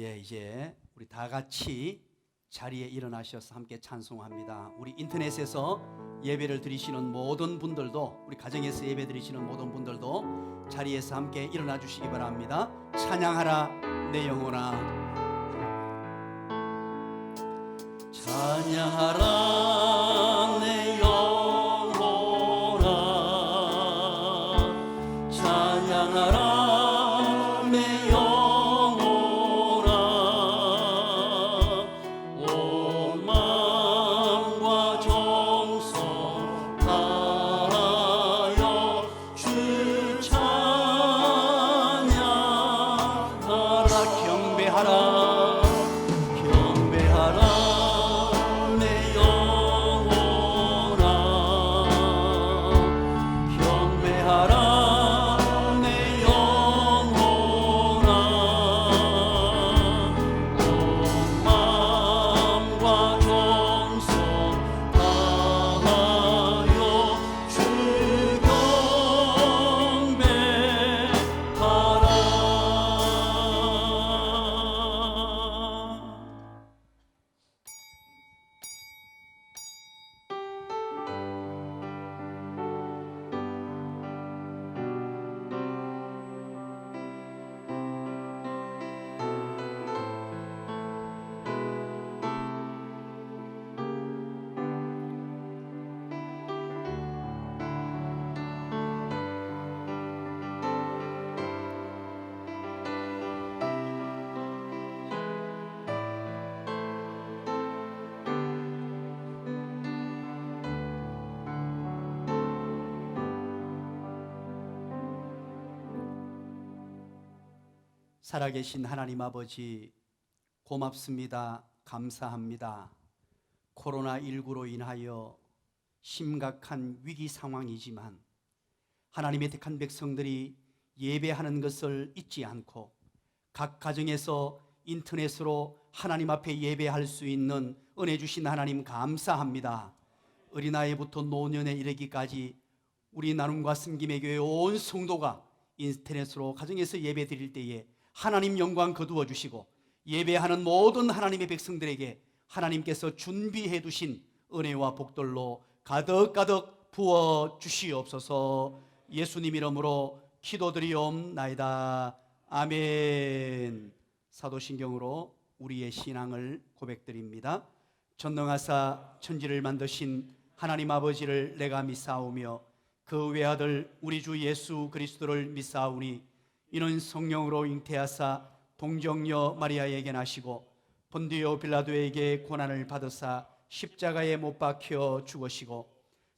이제 우리 다 같이 자리에 일어나셔서 함께 찬송합니다. 우리 인터넷에서 예배를 드리시는 모든 분들도, 우리 가정에서 예배 드리시는 모든 분들도 자리에서 함께 일어나 주시기 바랍니다. 찬양하라 내 영혼아, 찬양하라 내 영혼아, 찬양하라 내 영혼아, 온 마음과 정성 다하여 주 찬양하라. 경배하라 경배하라 내 영혼아, 경배하라 내 영혼아, 온 마음과 정성 다하여 주 경배하라. 살아계신 하나님 아버지, 고맙습니다. 감사합니다. 코로나19로 인하여 심각한 위기 상황이지만 하나님의 택한 백성들이 예배하는 것을 잊지 않고 각 가정에서 인터넷으로 하나님 앞에 예배할 수 있는 은혜 주신 하나님 감사합니다. 어린아이부터 노년에 이르기까지 우리 나눔과 섬김의 교회 온 성도가 인터넷으로 가정에서 예배 드릴 때에 하나님 영광 거두어 주시고 예배하는 모든 하나님의 백성들에게 하나님께서 준비해 두신 은혜와 복들로 가득가득 부어 주시옵소서. 예수님 이름으로 기도드리옵나이다. 아멘. 사도신경으로 우리의 신앙을 고백드립니다. 전능하사 천지를 만드신 하나님 아버지를 내가 믿사오며 그 외아들 우리 주 예수 그리스도를 믿사오니 이는 성령으로 잉태하사 동정녀 마리아에게 나시고 본디오 빌라도에게 고난을 받으사 십자가에 못 박혀 죽으시고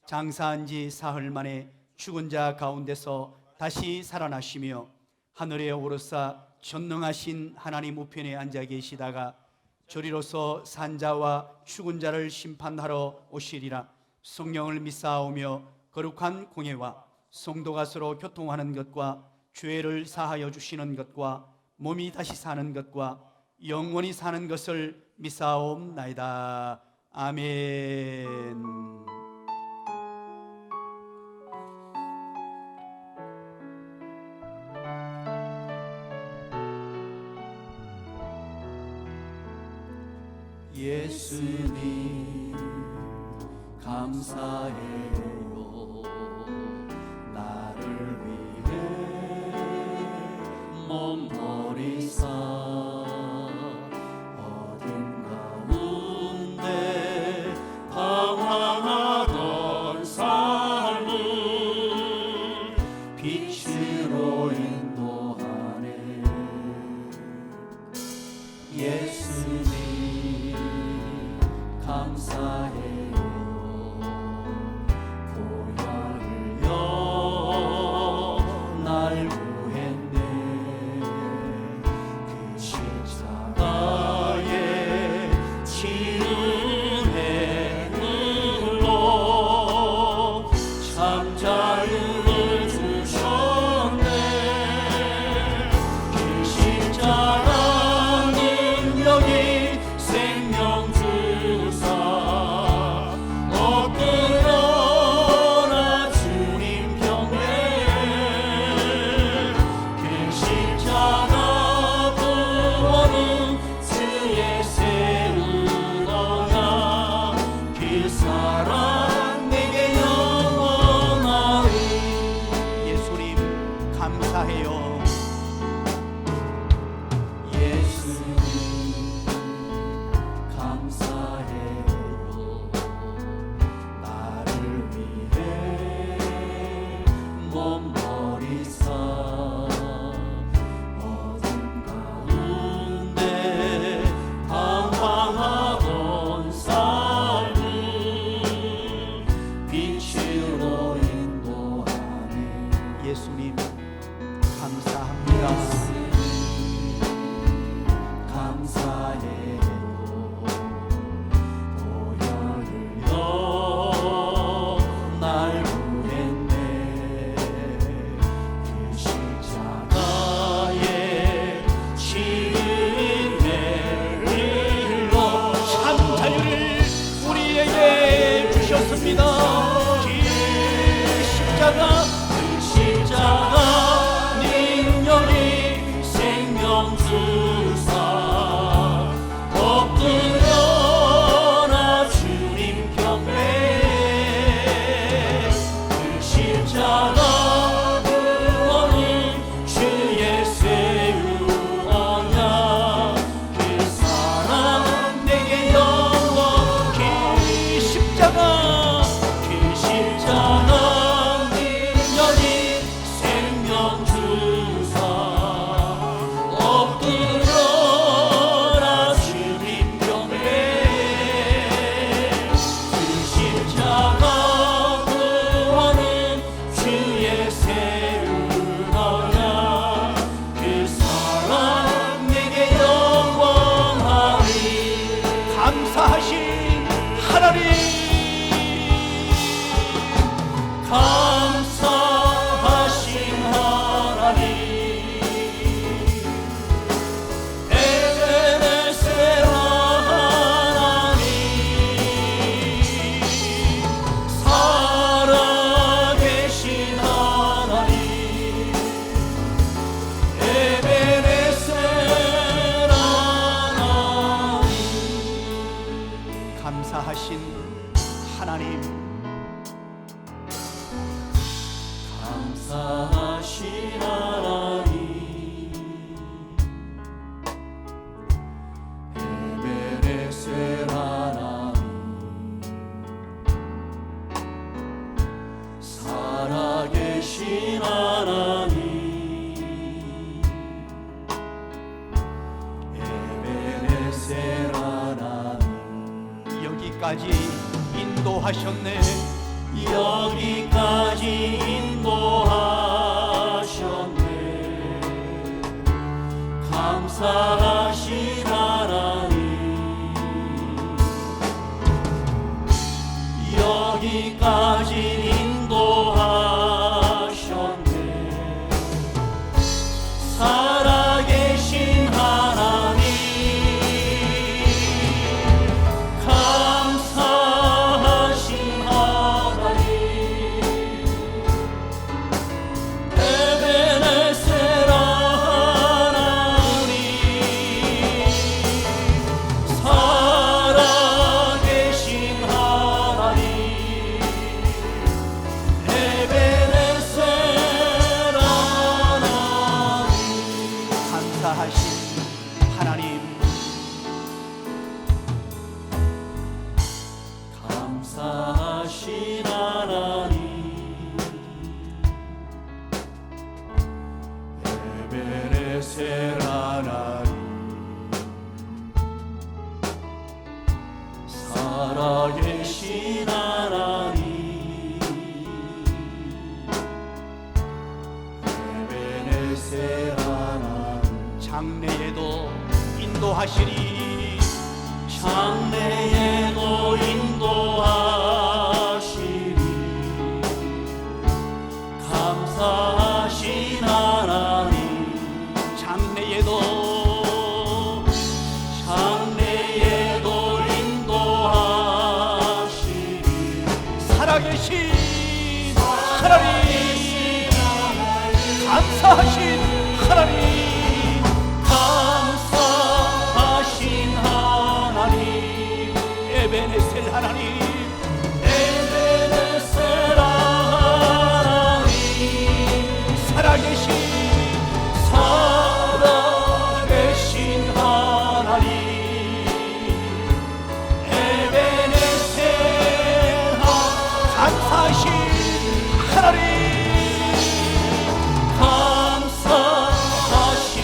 장사한 지 사흘 만에 죽은 자 가운데서 다시 살아나시며 하늘에 오르사 전능하신 하나님 우편에 앉아 계시다가 저리로서 산자와 죽은 자를 심판하러 오시리라. 성령을 믿사오며 거룩한 공예와 성도가 서로 교통하는 것과 죄를 사하여 주시는 것과 몸이 다시 사는 것과 영원히 사는 것을 믿사옵나이다. 아멘. 예수님 감사해요. 나를 위해 몸 버리사 어둠 가운데 방황하던 삶을 빛으로 인도하네. 예수님 감사해요. 보혈을요 날 구했네. 예수님 감사합니다. 감사해요. 보혈을 날 구했네. 그 십자가에 치른 내일로 참 자유를 우리에게 주셨습니다. 그 십자가 능력이 생명 주사 엎드려라 주님 경배에 그 십자가 구원은 주의 세우었냐 그 사랑 내게 영원 그 십자가 능력이 생명 주사 엎드려라 주님 경배에 그 십자가 구원은 주의 세우느냐 그 사랑 내게 영원하리. 감사하신 하나님, 감사하신 하나님 에베네셀 하나님 살아계신 하나님 에베네셀 하나님 감사하신 하나님, 감사하신 하나님 에베네셀 하나님 살아계신 하나님 에베네셀 하나님 여기까지 인도하셨네. 여기까지 인도하셨네. 감사하신 하나님 여기까지 인도하셨네. 살아계신 하나님 감사하신 하나님 에베네셀 하나님 살아계신 하나님 에베네셀 하나님 감사하신 하나님, 감사하신 하나님 에베네셀 하나님 살아계신 하나님 에베네셀 하나님 장래에도 인도하시리. 장래에도 인도하시리. 감사하신 하나님 장래에도 인도하시리. 살아계신 하나님, 감사하신 하나님, 감사하신 하나님 에베네셀 하나님, 에베네셀 하나님 살아계신 하나님 에베네셀 감사하신 하나님, 감사하신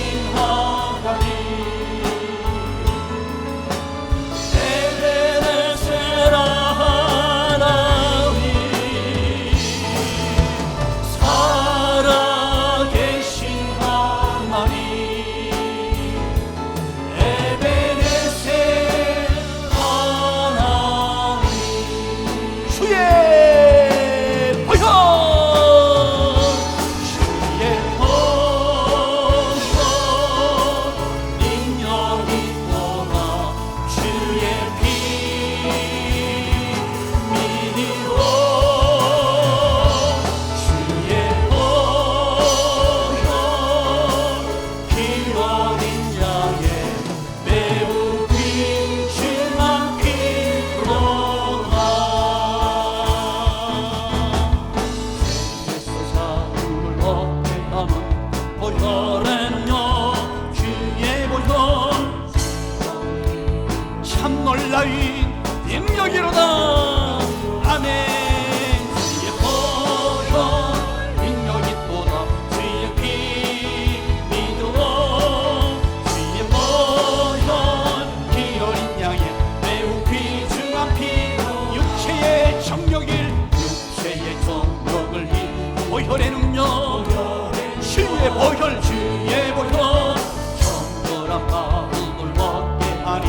주의 보혈 주의 보혈 정결한 마음을 얻게 하니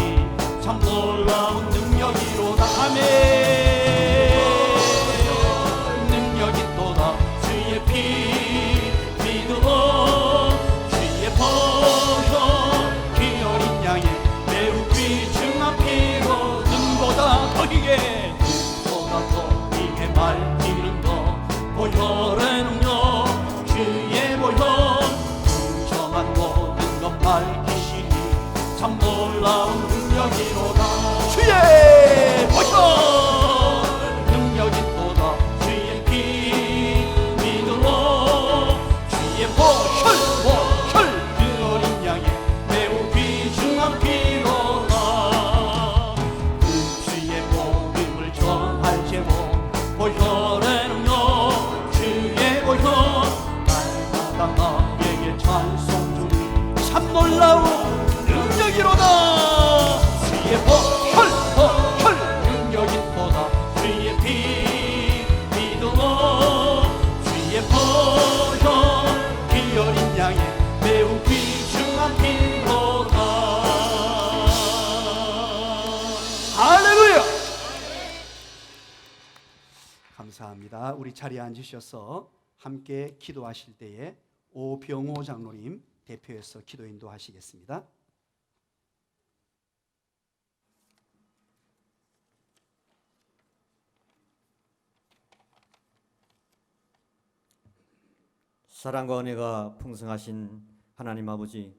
참 놀라운 능력이로다. 아멘. 능력이 또다. 주의 피 믿음으로 주의 보혈 피 어린 양의 매우 귀중한 피로 눈보다 더이게 말기는 것 보혈의 능력 주의 보혈 풍성한 모든 것 밝히시니 참 놀라운 능력이로다. 주의 보혈 능력이 또다. 주의 피 믿음으로 주의 보혈 그 어린 양의 매우 귀중한 피로다. 그 주의 복음을 전할 제목 보혈의 능력 주의 보혈 날마다 나에게 찬송 주니 참 놀라운 능력이로다. 주의 보혈 능력이 또다. 주의 피 믿음으로 주의 보혈 피 어린 양의 매우 귀중한 피로다. 할렐루야. 감사합니다. 우리 자리에 앉으셔서 함께 기도하실 때에 오병호 장로님 대표해서 기도 인도하시겠습니다. 사랑과 은혜가 풍성하신 하나님 아버지,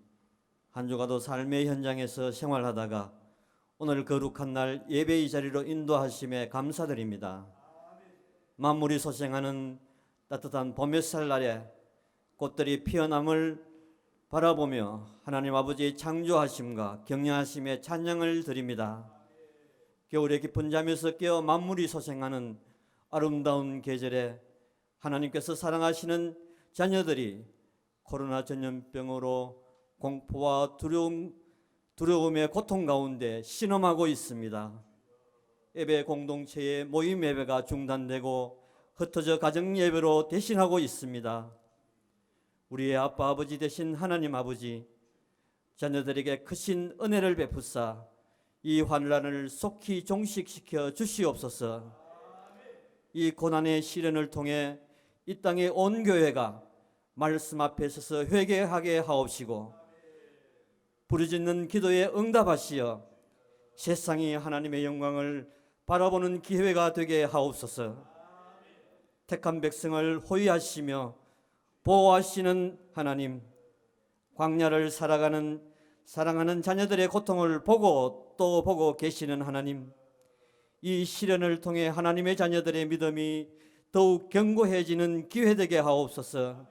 한 주간도 삶의 현장에서 생활하다가 오늘 거룩한 날 예배의 자리로 인도하심에 감사드립니다. 만물이 소생하는 따뜻한 봄 햇살 날에 꽃들이 피어남을 바라보며 하나님 아버지의 창조하심과 격려하심에 찬양을 드립니다. 겨울의 깊은 잠에서 깨어 만물이 소생하는 아름다운 계절에 하나님께서 사랑하시는 자녀들이 코로나 전염병으로 공포와 두려움의 고통 가운데 신음하고 있습니다. 예배 공동체의 모임 예배가 중단되고 흩어져 가정 예배로 대신하고 있습니다. 우리의 아빠 아버지 되신 하나님 아버지, 자녀들에게 크신 은혜를 베푸사 이 환난을 속히 종식시켜 주시옵소서. 이 고난의 시련을 통해 이 땅의 온 교회가 말씀 앞에 서서 회개하게 하옵시고 부르짖는 기도에 응답하시어 세상이 하나님의 영광을 바라보는 기회가 되게 하옵소서. 택한 백성을 호위하시며 보호하시는 하나님, 광야를 살아가는 사랑하는 자녀들의 고통을 보고 또 보고 계시는 하나님, 이 시련을 통해 하나님의 자녀들의 믿음이 더욱 견고해지는 기회 되게 하옵소서.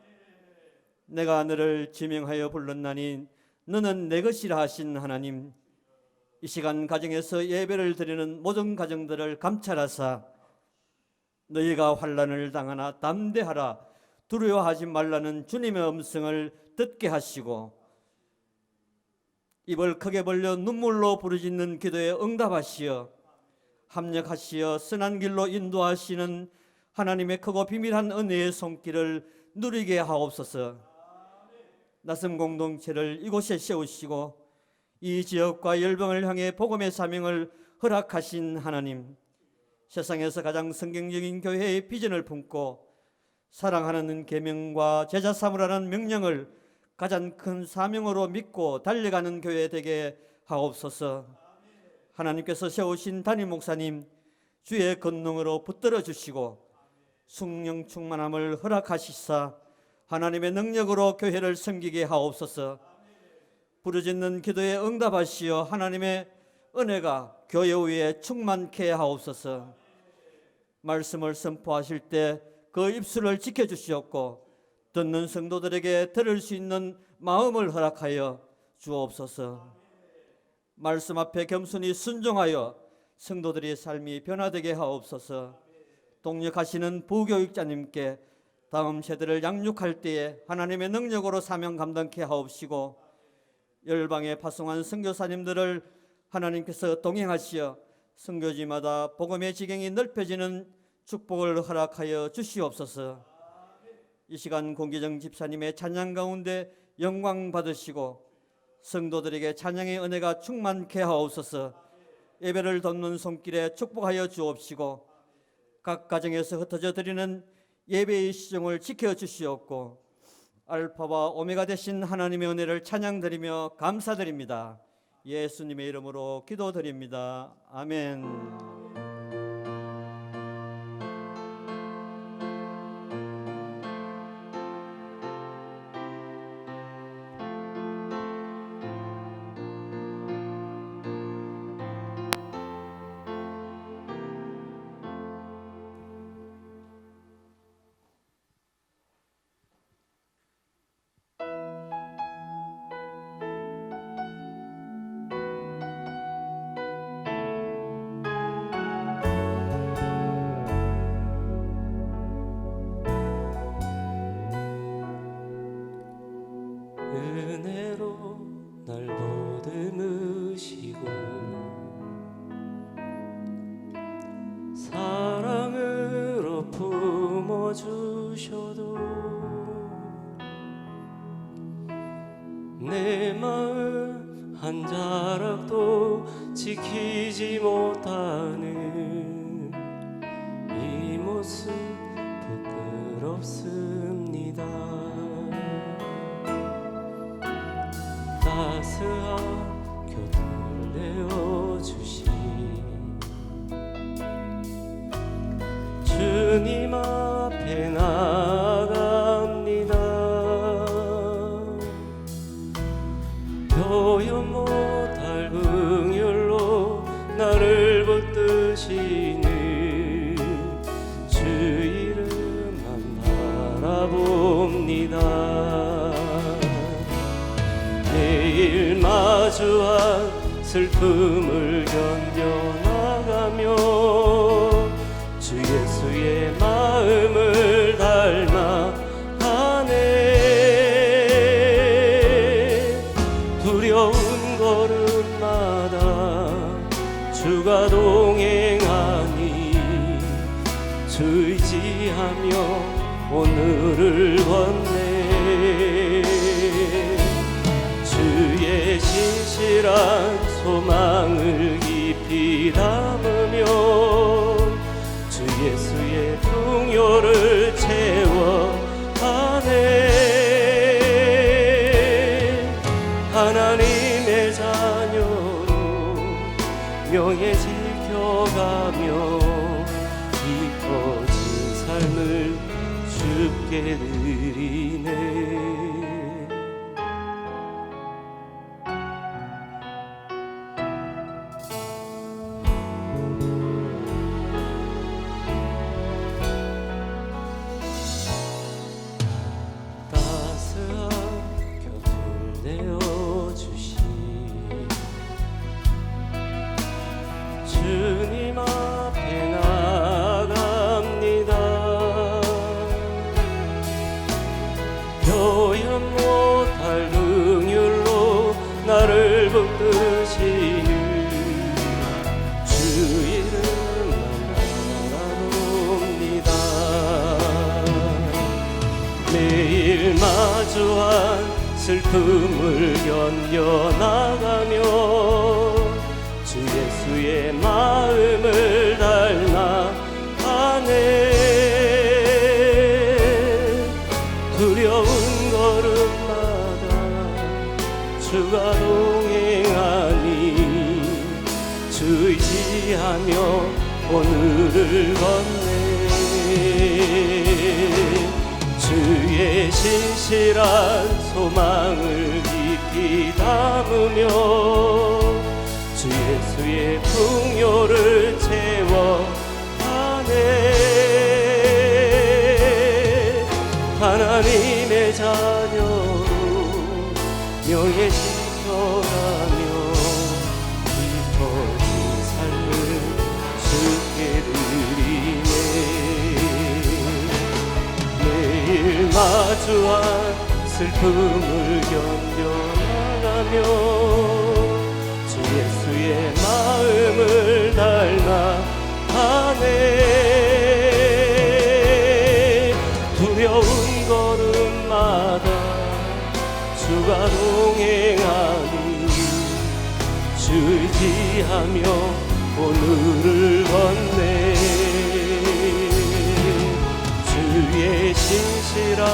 내가 너를 지명하여 불렀나니 너는 내 것이라 하신 하나님, 이 시간 가정에서 예배를 드리는 모든 가정들을 감찰하사 너희가 환난을 당하나 담대하라, 두려워하지 말라는 주님의 음성을 듣게 하시고 입을 크게 벌려 눈물로 부르짖는 기도에 응답하시어 합력하시어 선한 길로 인도하시는 하나님의 크고 비밀한 은혜의 손길을 누리게 하옵소서. 낯선 공동체를 이곳에 세우시고 이 지역과 열방을 향해 복음의 사명을 허락하신 하나님, 세상에서 가장 성경적인 교회의 비전을 품고 사랑하는 계명과 제자 삼으라는 명령을 가장 큰 사명으로 믿고 달려가는 교회 되게 하옵소서. 하나님께서 세우신 담임 목사님 주의 권능으로 붙들어 주시고 성령 충만함을 허락하시사 하나님의 능력으로 교회를 섬기게 하옵소서. 부르짖는 기도에 응답하시어 하나님의 은혜가 교회 위에 충만케 하옵소서. 말씀을 선포하실 때 그 입술을 지켜주시옵고 듣는 성도들에게 들을 수 있는 마음을 허락하여 주옵소서. 말씀 앞에 겸손히 순종하여 성도들의 삶이 변화되게 하옵소서. 동역하시는 부교육자님께 다음 세대를 양육할 때에 하나님의 능력으로 사명 감당케 하옵시고 열방에 파송한 선교사님들을 하나님께서 동행하시어 선교지마다 복음의 지경이 넓혀지는 축복을 허락하여 주시옵소서. 이 시간 공기정 집사님의 찬양 가운데 영광 받으시고 성도들에게 찬양의 은혜가 충만케 하옵소서. 예배를 돕는 손길에 축복하여 주옵시고 각 가정에서 흩어져 드리는 예배의 시종을 지켜주시옵고 알파와 오메가 되신 하나님의 은혜를 찬양드리며 감사드립니다. 예수님의 이름으로 기도드립니다. 아멘. 은혜로 날 보듬으시고 사랑으로 품어주셔도 내 마음 한 자락도 지키지 못하는 이 모습 부끄럽습니다. 따스한 곁을 내어주신 주님 앞에 나아갑니다. 표현 못할 긍휼로 나를 붙드시는 주 이름만 바라봅니다. 매일 마주한 슬픔을 견뎌나가며 주 예수의 마음을 닮아 가네. 두려운 걸음마다 주가 동행하니 주 의지하며 오늘을 걷네. 주의 신실한 소망을 깊이 담으며 주 예수의 풍요를 채워가네. 하나님의 자녀로 명예 지켜가며 깊어진 삶을 주께 드리네. 주님 앞에 나갑니다. 표현 못할 긍휼로 나를 붙드시는 주 이름만 바라봅니다. 매일 마주한 슬픔을 견뎌나가며 주 예수의 마음을 닮아 가네. 두려운 걸음마다 주가 동행하니 주 의지하며 오늘을 걷네. 주의 신실한 소망을 깊이 담으며 주 예수의 풍요를 채워가네. 하나님의 자녀로 명예 지켜가며 깊어진 삶을 주께 드리네. 매일 마주한 슬픔을 견뎌나가며 예수의 마음을 닮아 가네. 두려운 것 주가 동행하니 주의지하며 오늘을 걷네. 주의 신실한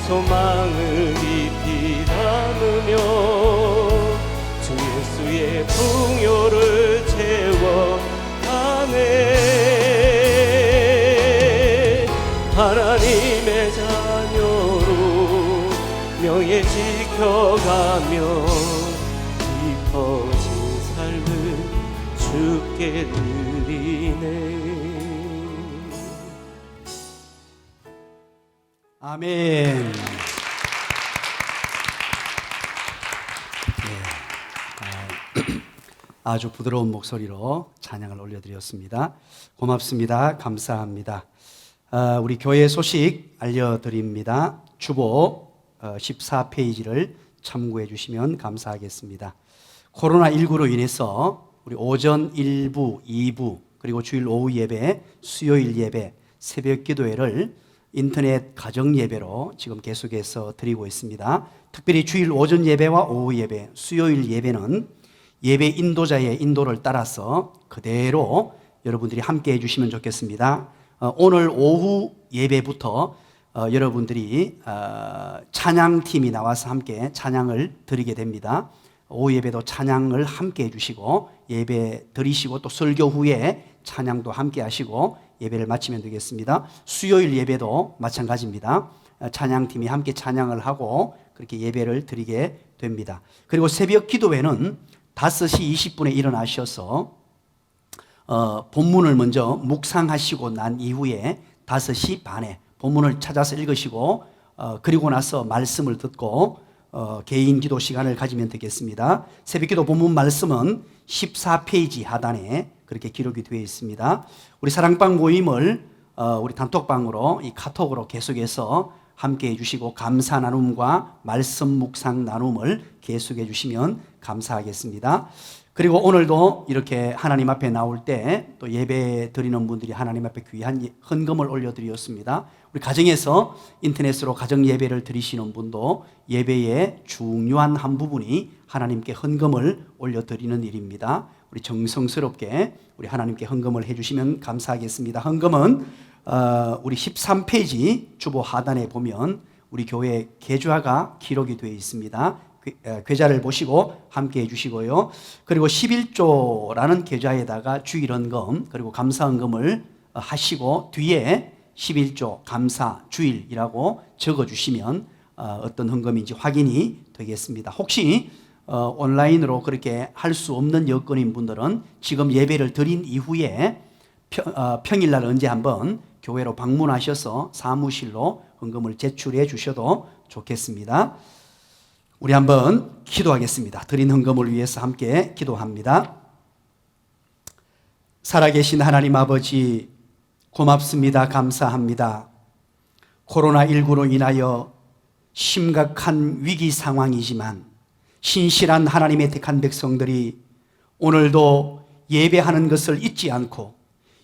소망을 깊이 담으며 주 예수의 풍요를 채워가네. 하나님의 자녀로 명예 지켜가며 깊어진 삶을 주께 드리네. 아멘. 아주 부드러운 목소리로 찬양을 올려드렸습니다. 고맙습니다. 감사합니다. 우리 교회 소식 알려드립니다. 주보 14페이지를 참고해 주시면 감사하겠습니다. 코로나19로 인해서 우리 오전 1부, 2부, 그리고 주일 오후 예배, 수요일 예배, 새벽 기도회를 인터넷 가정 예배로 지금 계속해서 드리고 있습니다. 특별히 주일 오전 예배와 오후 예배, 수요일 예배는 예배 인도자의 인도를 따라서 그대로 여러분들이 함께 해주시면 좋겠습니다. 오늘 오후 예배부터 여러분들이 찬양팀이 나와서 함께 찬양을 드리게 됩니다. 오후 예배도 찬양을 함께 해주시고 예배 드리시고 또 설교 후에 찬양도 함께 하시고 예배를 마치면 되겠습니다. 수요일 예배도 마찬가지입니다. 찬양팀이 함께 찬양을 하고 그렇게 예배를 드리게 됩니다. 그리고 새벽 기도회는 5시 20분에 일어나셔서 본문을 먼저 묵상하시고 난 이후에 5시 반에 본문을 찾아서 읽으시고 그리고 나서 말씀을 듣고 개인 기도 시간을 가지면 되겠습니다. 새벽기도 본문 말씀은 14페이지 하단에 그렇게 기록이 되어 있습니다. 우리 사랑방 모임을 우리 단톡방으로 이 카톡으로 계속해서 함께 해주시고 감사 나눔과 말씀 묵상 나눔을 계속해 주시면 감사하겠습니다. 그리고 오늘도 이렇게 하나님 앞에 나올 때 또 예배 드리는 분들이 하나님 앞에 귀한 헌금을 올려드렸습니다. 우리 가정에서 인터넷으로 가정 예배를 드리시는 분도 예배의 중요한 한 부분이 하나님께 헌금을 올려드리는 일입니다. 우리 정성스럽게 우리 하나님께 헌금을 해주시면 감사하겠습니다. 헌금은 우리 13페이지 주보 하단에 보면 우리 교회 계좌가 기록이 되어 있습니다. 계좌를 보시고 함께 해주시고요. 그리고 11조라는 계좌에다가 주일헌금 그리고 감사헌금을 하시고 뒤에 11조 감사 주일이라고 적어주시면 어떤 헌금인지 확인이 되겠습니다. 혹시 온라인으로 그렇게 할 수 없는 여건인 분들은 지금 예배를 드린 이후에 평일날 언제 한번 교회로 방문하셔서 사무실로 헌금을 제출해 주셔도 좋겠습니다. 우리 한번 기도하겠습니다. 드린 헌금을 위해서 함께 기도합니다. 살아계신 하나님 아버지 고맙습니다. 감사합니다. 코로나19로 인하여 심각한 위기 상황이지만 신실한 하나님의 택한 백성들이 오늘도 예배하는 것을 잊지 않고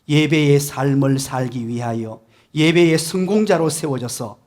예배의 삶을 살기 위하여 예배의 성공자로 세워져서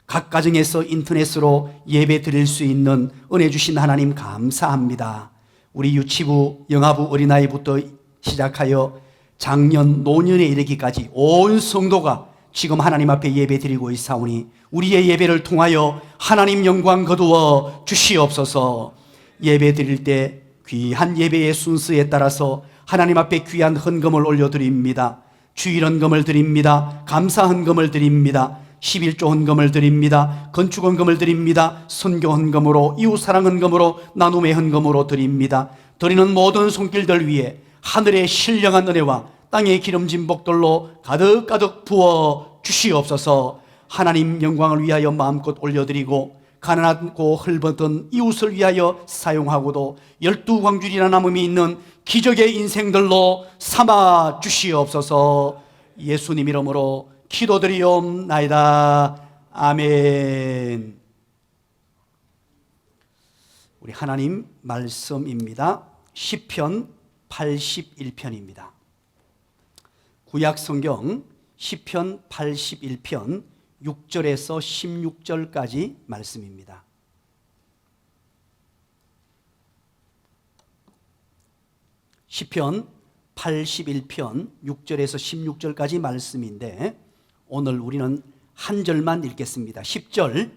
각 가정에서 인터넷으로 예배 드릴 수 있는 은혜 주신 하나님 감사합니다. 우리 유치부, 영아부, 어린아이부터 시작하여 장년, 노년에 이르기까지 온 성도가 지금 하나님 앞에 예배 드리고 있사오니 우리의 예배를 통하여 하나님 영광 거두어 주시옵소서. 예배 드릴 때 귀한 예배의 순서에 따라서 하나님 앞에 귀한 헌금을 올려드립니다. 주일 헌금을 드립니다. 감사 헌금을 드립니다. 11조 헌금을 드립니다. 건축 헌금을 드립니다. 선교 헌금으로, 이웃사랑 헌금으로, 나눔의 헌금으로 드립니다. 드리는 모든 손길들 위에 하늘의 신령한 은혜와 땅의 기름진 복들로 가득가득 부어 주시옵소서. 하나님 영광을 위하여 마음껏 올려드리고 가난하고 헐벗은 이웃을 위하여 사용하고도 12광줄이나 남음이 있는 기적의 인생들로 삼아 주시옵소서. 예수님 이름으로 기도드리옵나이다. 아멘. 우리 하나님 말씀입니다. 시편 81편입니다. 구약성경 시편 81편 6절에서 16절까지 말씀입니다. 시편 81편 6절에서 16절까지 말씀인데 오늘 우리는 한 절만 읽겠습니다. 10절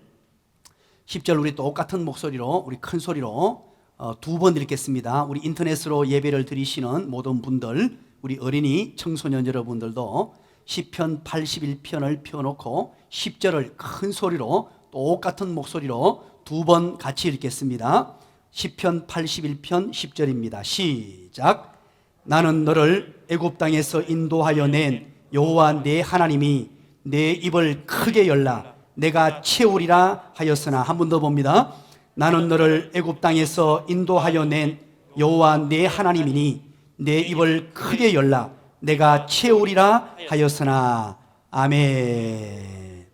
우리 똑같은 목소리로 우리 큰 소리로 두 번 읽겠습니다. 우리 인터넷으로 예배를 드리시는 모든 분들, 우리 어린이 청소년 여러분들도 시편 81편을 펴놓고 10절을 큰 소리로 똑같은 목소리로 두 번 같이 읽겠습니다. 시편 81편 10절입니다. 시작. 나는 너를 애굽 땅에서 인도하여 낸 여호와 내 하나님이 내 입을 크게 열라 내가 채우리라 하였으나. 한 번 더 봅니다. 나는 너를 애굽 땅에서 인도하여 낸 여호와 내 하나님이니 내 입을 크게 열라 내가 채우리라 하였으나. 아멘.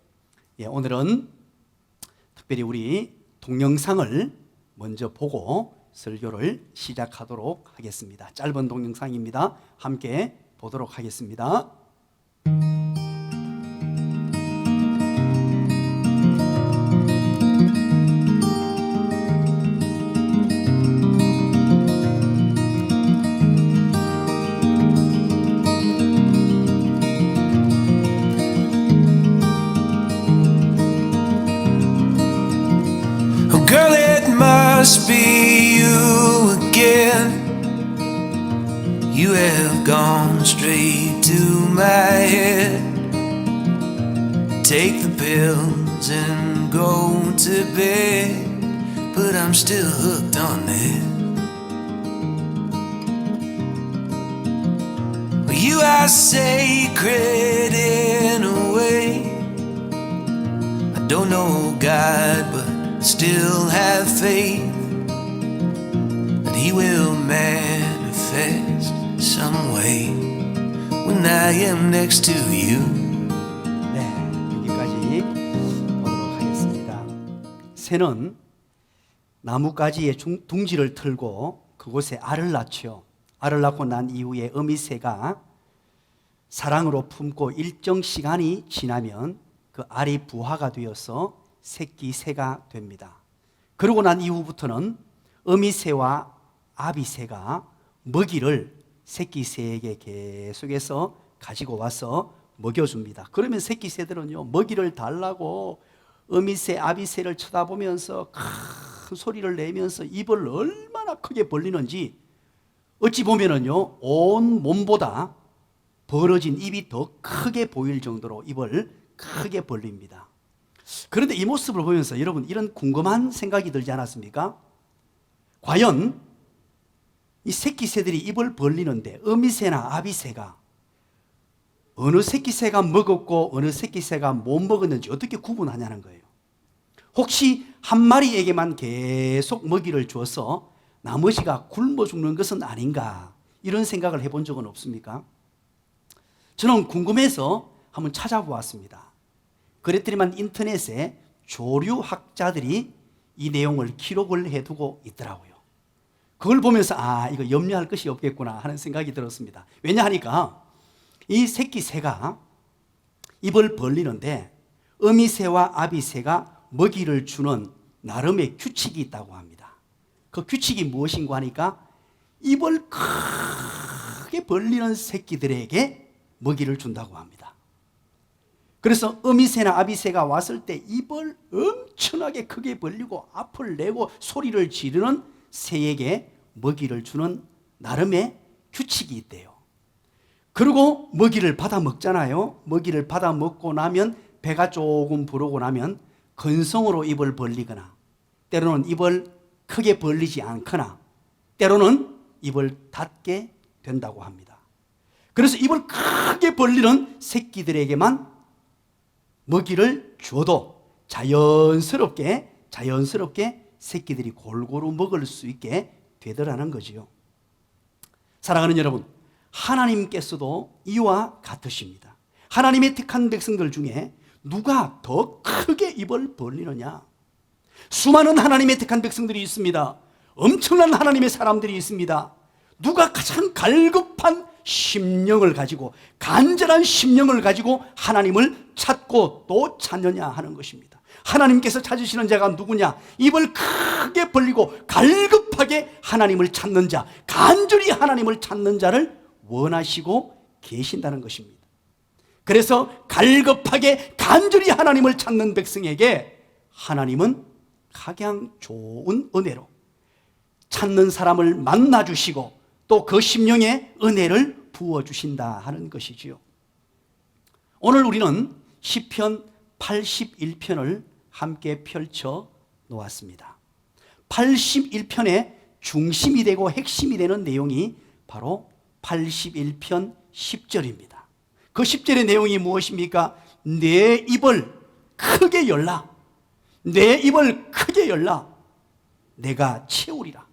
예, 오늘은 특별히 우리 동영상을 먼저 보고 설교를 시작하도록 하겠습니다. 짧은 동영상입니다. 함께 보도록 하겠습니다. Girl, it must be you again. You have gone straight to my head. Take the pills and go to bed, but I'm still hooked on it. You are sacred in a way. I don't know God, but still have faith that He will manifest some way when I am next to you. 네, 여기까지 보도록 하겠습니다. 새는 나뭇가지에 둥지를 틀고 그곳에 알을 낳죠. 알을 낳고 난 이후에 어미새가 사랑으로 품고 일정 시간이 지나면 그 알이 부화가 되어서 새끼 새가 됩니다. 그러고 난 이후부터는 어미새와 아비새가 먹이를 새끼 새에게 계속해서 가지고 와서 먹여줍니다. 그러면 새끼 새들은요 먹이를 달라고 어미새 아비새를 쳐다보면서 큰 소리를 내면서 입을 얼마나 크게 벌리는지 어찌 보면은요 온 몸보다 벌어진 입이 더 크게 보일 정도로 입을 크게 벌립니다. 그런데 이 모습을 보면서 여러분 이런 궁금한 생각이 들지 않았습니까? 과연 이 새끼 새들이 입을 벌리는데 어미새나 아비새가 어느 새끼 새가 먹었고 어느 새끼 새가 못 먹었는지 어떻게 구분하냐는 거예요. 혹시 한 마리에게만 계속 먹이를 줘서 나머지가 굶어 죽는 것은 아닌가, 이런 생각을 해본 적은 없습니까? 저는 궁금해서 한번 찾아보았습니다. 그랬더니만 인터넷에 조류학자들이 이 내용을 기록을 해두고 있더라고요. 그걸 보면서 이거 염려할 것이 없겠구나 하는 생각이 들었습니다. 왜냐하니까 이 새끼 새가 입을 벌리는데 어미새와 아비새가 먹이를 주는 나름의 규칙이 있다고 합니다. 그 규칙이 무엇인가 하니까 입을 크게 벌리는 새끼들에게 먹이를 준다고 합니다. 그래서 어미새나 아비새가 왔을 때 입을 엄청나게 크게 벌리고 앞을 내고 소리를 지르는 새에게 먹이를 주는 나름의 규칙이 있대요. 그리고 먹이를 받아 먹잖아요. 먹이를 받아 먹고 나면 배가 조금 부르고 나면 건성으로 입을 벌리거나 때로는 입을 크게 벌리지 않거나 때로는 입을 닫게 된다고 합니다. 그래서 입을 크게 벌리는 새끼들에게만 먹이를 줘도 자연스럽게 새끼들이 골고루 먹을 수 있게 되더라는 거지요. 사랑하는 여러분, 하나님께서도 이와 같으십니다. 하나님의 택한 백성들 중에 누가 더 크게 입을 벌리느냐? 수많은 하나님의 택한 백성들이 있습니다. 엄청난 하나님의 사람들이 있습니다. 누가 가장 갈급한 심령을 가지고, 간절한 심령을 가지고 하나님을 찾고 또 찾느냐 하는 것입니다. 하나님께서 찾으시는 자가 누구냐? 입을 크게 벌리고 갈급하게 하나님을 찾는 자, 간절히 하나님을 찾는 자를 원하시고 계신다는 것입니다. 그래서 갈급하게 간절히 하나님을 찾는 백성에게 하나님은 가장 좋은 은혜로 찾는 사람을 만나주시고 또 그 심령에 은혜를 부어주신다 하는 것이지요. 오늘 우리는 시편 81편을 함께 펼쳐 놓았습니다. 81편의 중심이 되고 핵심이 되는 내용이 바로 81편 10절입니다. 그 10절의 내용이 무엇입니까? 내 입을 크게 열라. 내 입을 크게 열라. 내가 채우리라.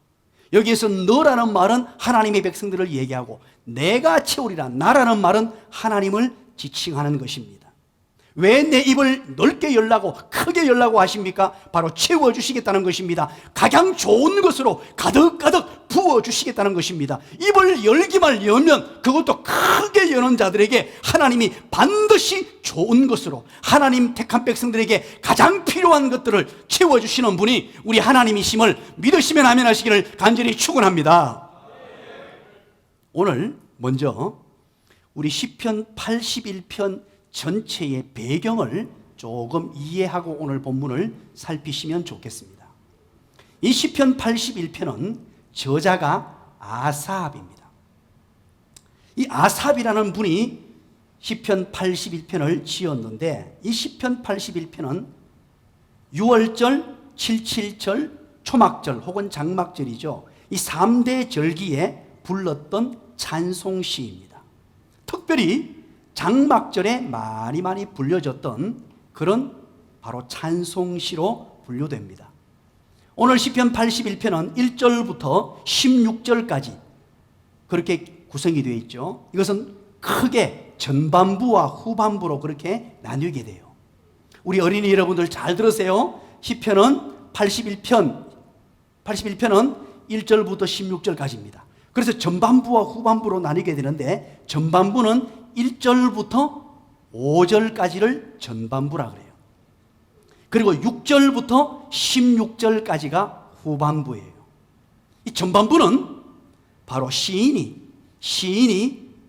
여기에서 너라는 말은 하나님의 백성들을 얘기하고 내가 채우리라, 나라는 말은 하나님을 지칭하는 것입니다. 왜 내 입을 넓게 열라고 크게 열라고 하십니까? 바로 채워주시겠다는 것입니다. 가장 좋은 것으로 가득가득 부어주시겠다는 것입니다. 입을 열기만 열면 그것도 크게 여는 자들에게 하나님이 반드시 좋은 것으로 하나님 택한 백성들에게 가장 필요한 것들을 채워주시는 분이 우리 하나님이심을 믿으시면 아멘 하시기를 간절히 축원합니다. 오늘 먼저 우리 시편 81편 전체의 배경을 조금 이해하고 오늘 본문을 살피시면 좋겠습니다. 이 시편 81편은 저자가 아삽입니다. 이 아삽이라는 분이 시편 81편을 지었는데 이 시편 81편은 6월절, 77절, 초막절 혹은 장막절이죠. 이 3대 절기에 불렀던 찬송시입니다. 특별히 장막절에 많이 불려졌던 그런 바로 찬송시로 분류됩니다. 오늘 시편 81편은 1절부터 16절까지 그렇게 구성이 되어 있죠. 이것은 크게 전반부와 후반부로 그렇게 나뉘게 돼요. 우리 어린이 여러분들 잘 들으세요. 시편은 81편은 1절부터 16절까지입니다. 그래서 전반부와 후반부로 나뉘게 되는데 전반부는 1절부터 5절까지를 전반부라 그래요. 그리고 6절부터 16절까지가 후반부예요. 이 전반부는 바로 시인이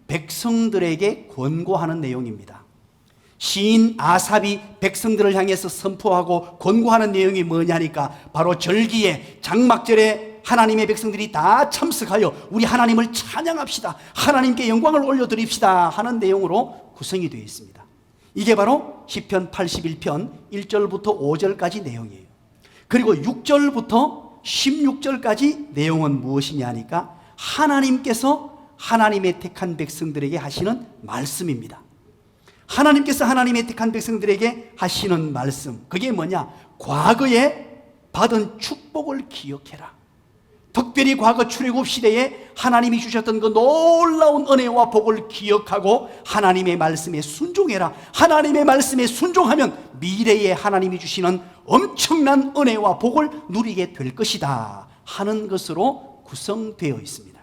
백성들에게 권고하는 내용입니다. 시인 아삽이 백성들을 향해서 선포하고 권고하는 내용이 뭐냐니까 바로 절기에 장막절에 하나님의 백성들이 다 참석하여 우리 하나님을 찬양합시다, 하나님께 영광을 올려드립시다 하는 내용으로 구성이 되어 있습니다. 이게 바로 시편 81편 1절부터 5절까지 내용이에요. 그리고 6절부터 16절까지 내용은 무엇이냐 하니까 하나님께서 하나님의 택한 백성들에게 하시는 말씀입니다. 하나님께서 하나님의 택한 백성들에게 하시는 말씀, 그게 뭐냐? 과거에 받은 축복을 기억해라. 특별히 과거 출애굽 시대에 하나님이 주셨던 그 놀라운 은혜와 복을 기억하고 하나님의 말씀에 순종해라. 하나님의 말씀에 순종하면 미래에 하나님이 주시는 엄청난 은혜와 복을 누리게 될 것이다 하는 것으로 구성되어 있습니다.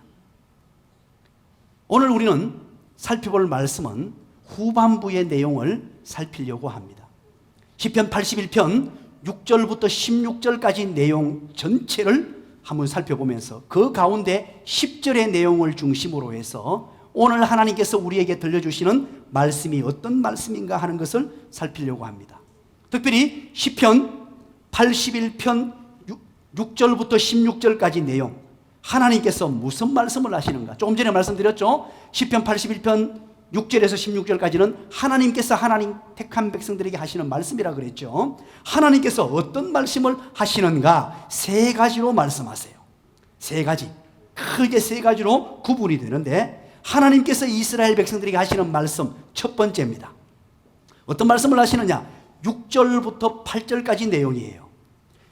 오늘 우리는 살펴볼 말씀은 후반부의 내용을 살피려고 합니다. 시편 81편 6절부터 16절까지 내용 전체를 한번 살펴보면서 그 가운데 10절의 내용을 중심으로 해서 오늘 하나님께서 우리에게 들려주시는 말씀이 어떤 말씀인가 하는 것을 살피려고 합니다. 특별히 시편 81편 6절부터 16절까지 내용, 하나님께서 무슨 말씀을 하시는가? 조금 전에 말씀드렸죠. 시편 81편 6절에서 16절까지는 하나님께서 하나님 택한 백성들에게 하시는 말씀이라 그랬죠. 하나님께서 어떤 말씀을 하시는가? 세 가지로 말씀하세요. 세 가지, 크게 세 가지로 구분이 되는데 하나님께서 이스라엘 백성들에게 하시는 말씀 첫 번째입니다. 어떤 말씀을 하시느냐? 6절부터 8절까지 내용이에요.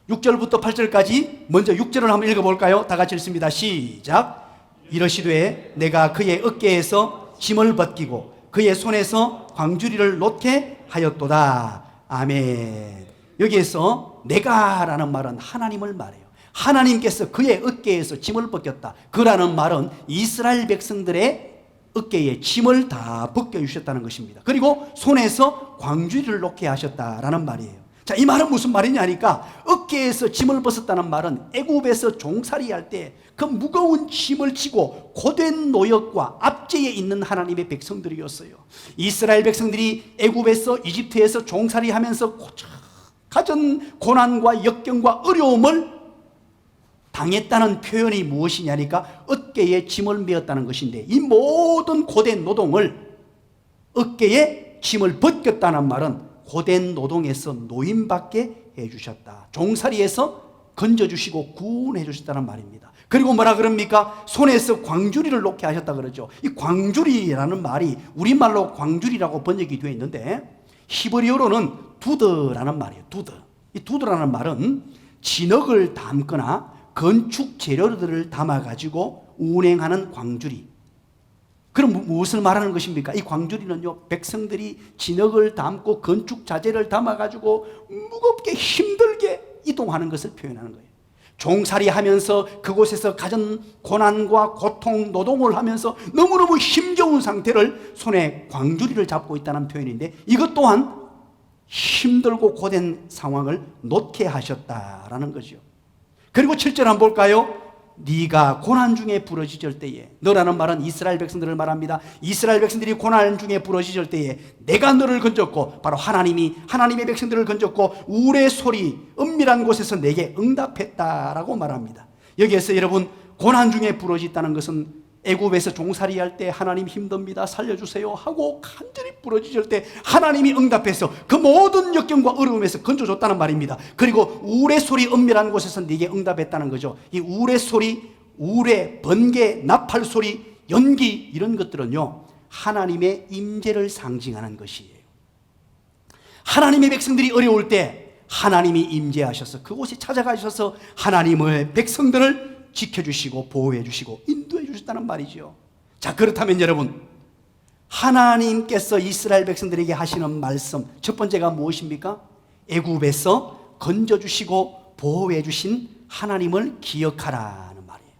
6절부터 8절까지 먼저 6절을 한번 읽어볼까요? 다 같이 읽습니다. 시작. 이러시되 내가 그의 어깨에서 짐을 벗기고 그의 손에서 광주리를 놓게 하였도다. 아멘. 여기에서 내가라는 말은 하나님을 말해요. 하나님께서 그의 어깨에서 짐을 벗겼다. 그라는 말은 이스라엘 백성들의 어깨에 짐을 다 벗겨주셨다는 것입니다. 그리고 손에서 광주리를 놓게 하셨다라는 말이에요. 자, 이 말은 무슨 말이냐니까 어깨에서 짐을 벗었다는 말은 애굽에서 종살이 할 때 그 무거운 짐을 지고 고된 노역과 압제에 있는 하나님의 백성들이었어요. 이스라엘 백성들이 애굽에서 이집트에서 종살이 하면서 가진 고난과 역경과 어려움을 당했다는 표현이 무엇이냐니까 어깨에 짐을 메었다는 것인데, 이 모든 고된 노동을 어깨에 짐을 벗겼다는 말은 고된 노동에서 노임받게 해주셨다, 종살이에서 건져주시고 구원해 주셨다는 말입니다. 그리고 뭐라 그럽니까? 손에서 광주리를 놓게 하셨다 그러죠. 이 광주리라는 말이 우리말로 광주리라고 번역이 되어 있는데 히브리어로는 두드라는 말이에요. 두드. 이 두드라는 말은 진흙을 담거나 건축 재료들을 담아가지고 운행하는 광주리. 그럼 무엇을 말하는 것입니까? 이 광주리는요, 백성들이 진흙을 담고 건축 자재를 담아가지고 무겁게 힘들게 이동하는 것을 표현하는 거예요. 종살이 하면서 그곳에서 가진 고난과 고통, 노동을 하면서 너무너무 힘겨운 상태를 손에 광주리를 잡고 있다는 표현인데, 이것 또한 힘들고 고된 상황을 놓게 하셨다라는 거죠. 그리고 7절 한번 볼까요? 네가 고난 중에 부러지질 때에, 너라는 말은 이스라엘 백성들을 말합니다. 이스라엘 백성들이 고난 중에 부러지질 때에 내가 너를 건졌고, 바로 하나님의 백성들을 건졌고 우레 소리 은밀한 곳에서 내게 응답했다라고 말합니다. 여기에서 여러분, 고난 중에 부러졌다는 것은 애굽에서 종살이 할 때 하나님 힘듭니다, 살려주세요 하고 간절히 부러지실 때 하나님이 응답해서 그 모든 역경과 어려움에서 건져줬다는 말입니다. 그리고 우레 소리 은밀한 곳에서 네게 응답했다는 거죠. 이 우레 소리, 우레, 번개, 나팔 소리, 연기, 이런 것들은요 하나님의 임재를 상징하는 것이에요. 하나님의 백성들이 어려울 때 하나님이 임재하셔서 그곳에 찾아가셔서 하나님의 백성들을 지켜주시고 보호해주시고 인도해주셨다는 말이죠. 자, 그렇다면 여러분, 하나님께서 이스라엘 백성들에게 하시는 말씀 첫 번째가 무엇입니까? 애굽에서 건져주시고 보호해주신 하나님을 기억하라는 말이에요.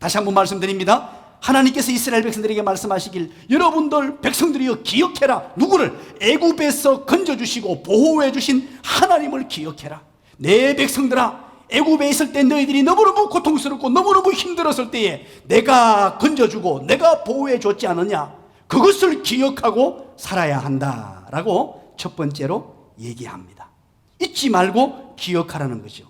다시 한번 말씀드립니다. 하나님께서 이스라엘 백성들에게 말씀하시길, 여러분들 백성들이여 기억해라. 누구를? 애굽에서 건져주시고 보호해주신 하나님을 기억해라. 내 백성들아, 애굽에 있을 때 너희들이 너무너무 고통스럽고 너무너무 힘들었을 때에 내가 건져주고 내가 보호해 줬지 않느냐, 그것을 기억하고 살아야 한다라고 첫 번째로 얘기합니다. 잊지 말고 기억하라는 거죠.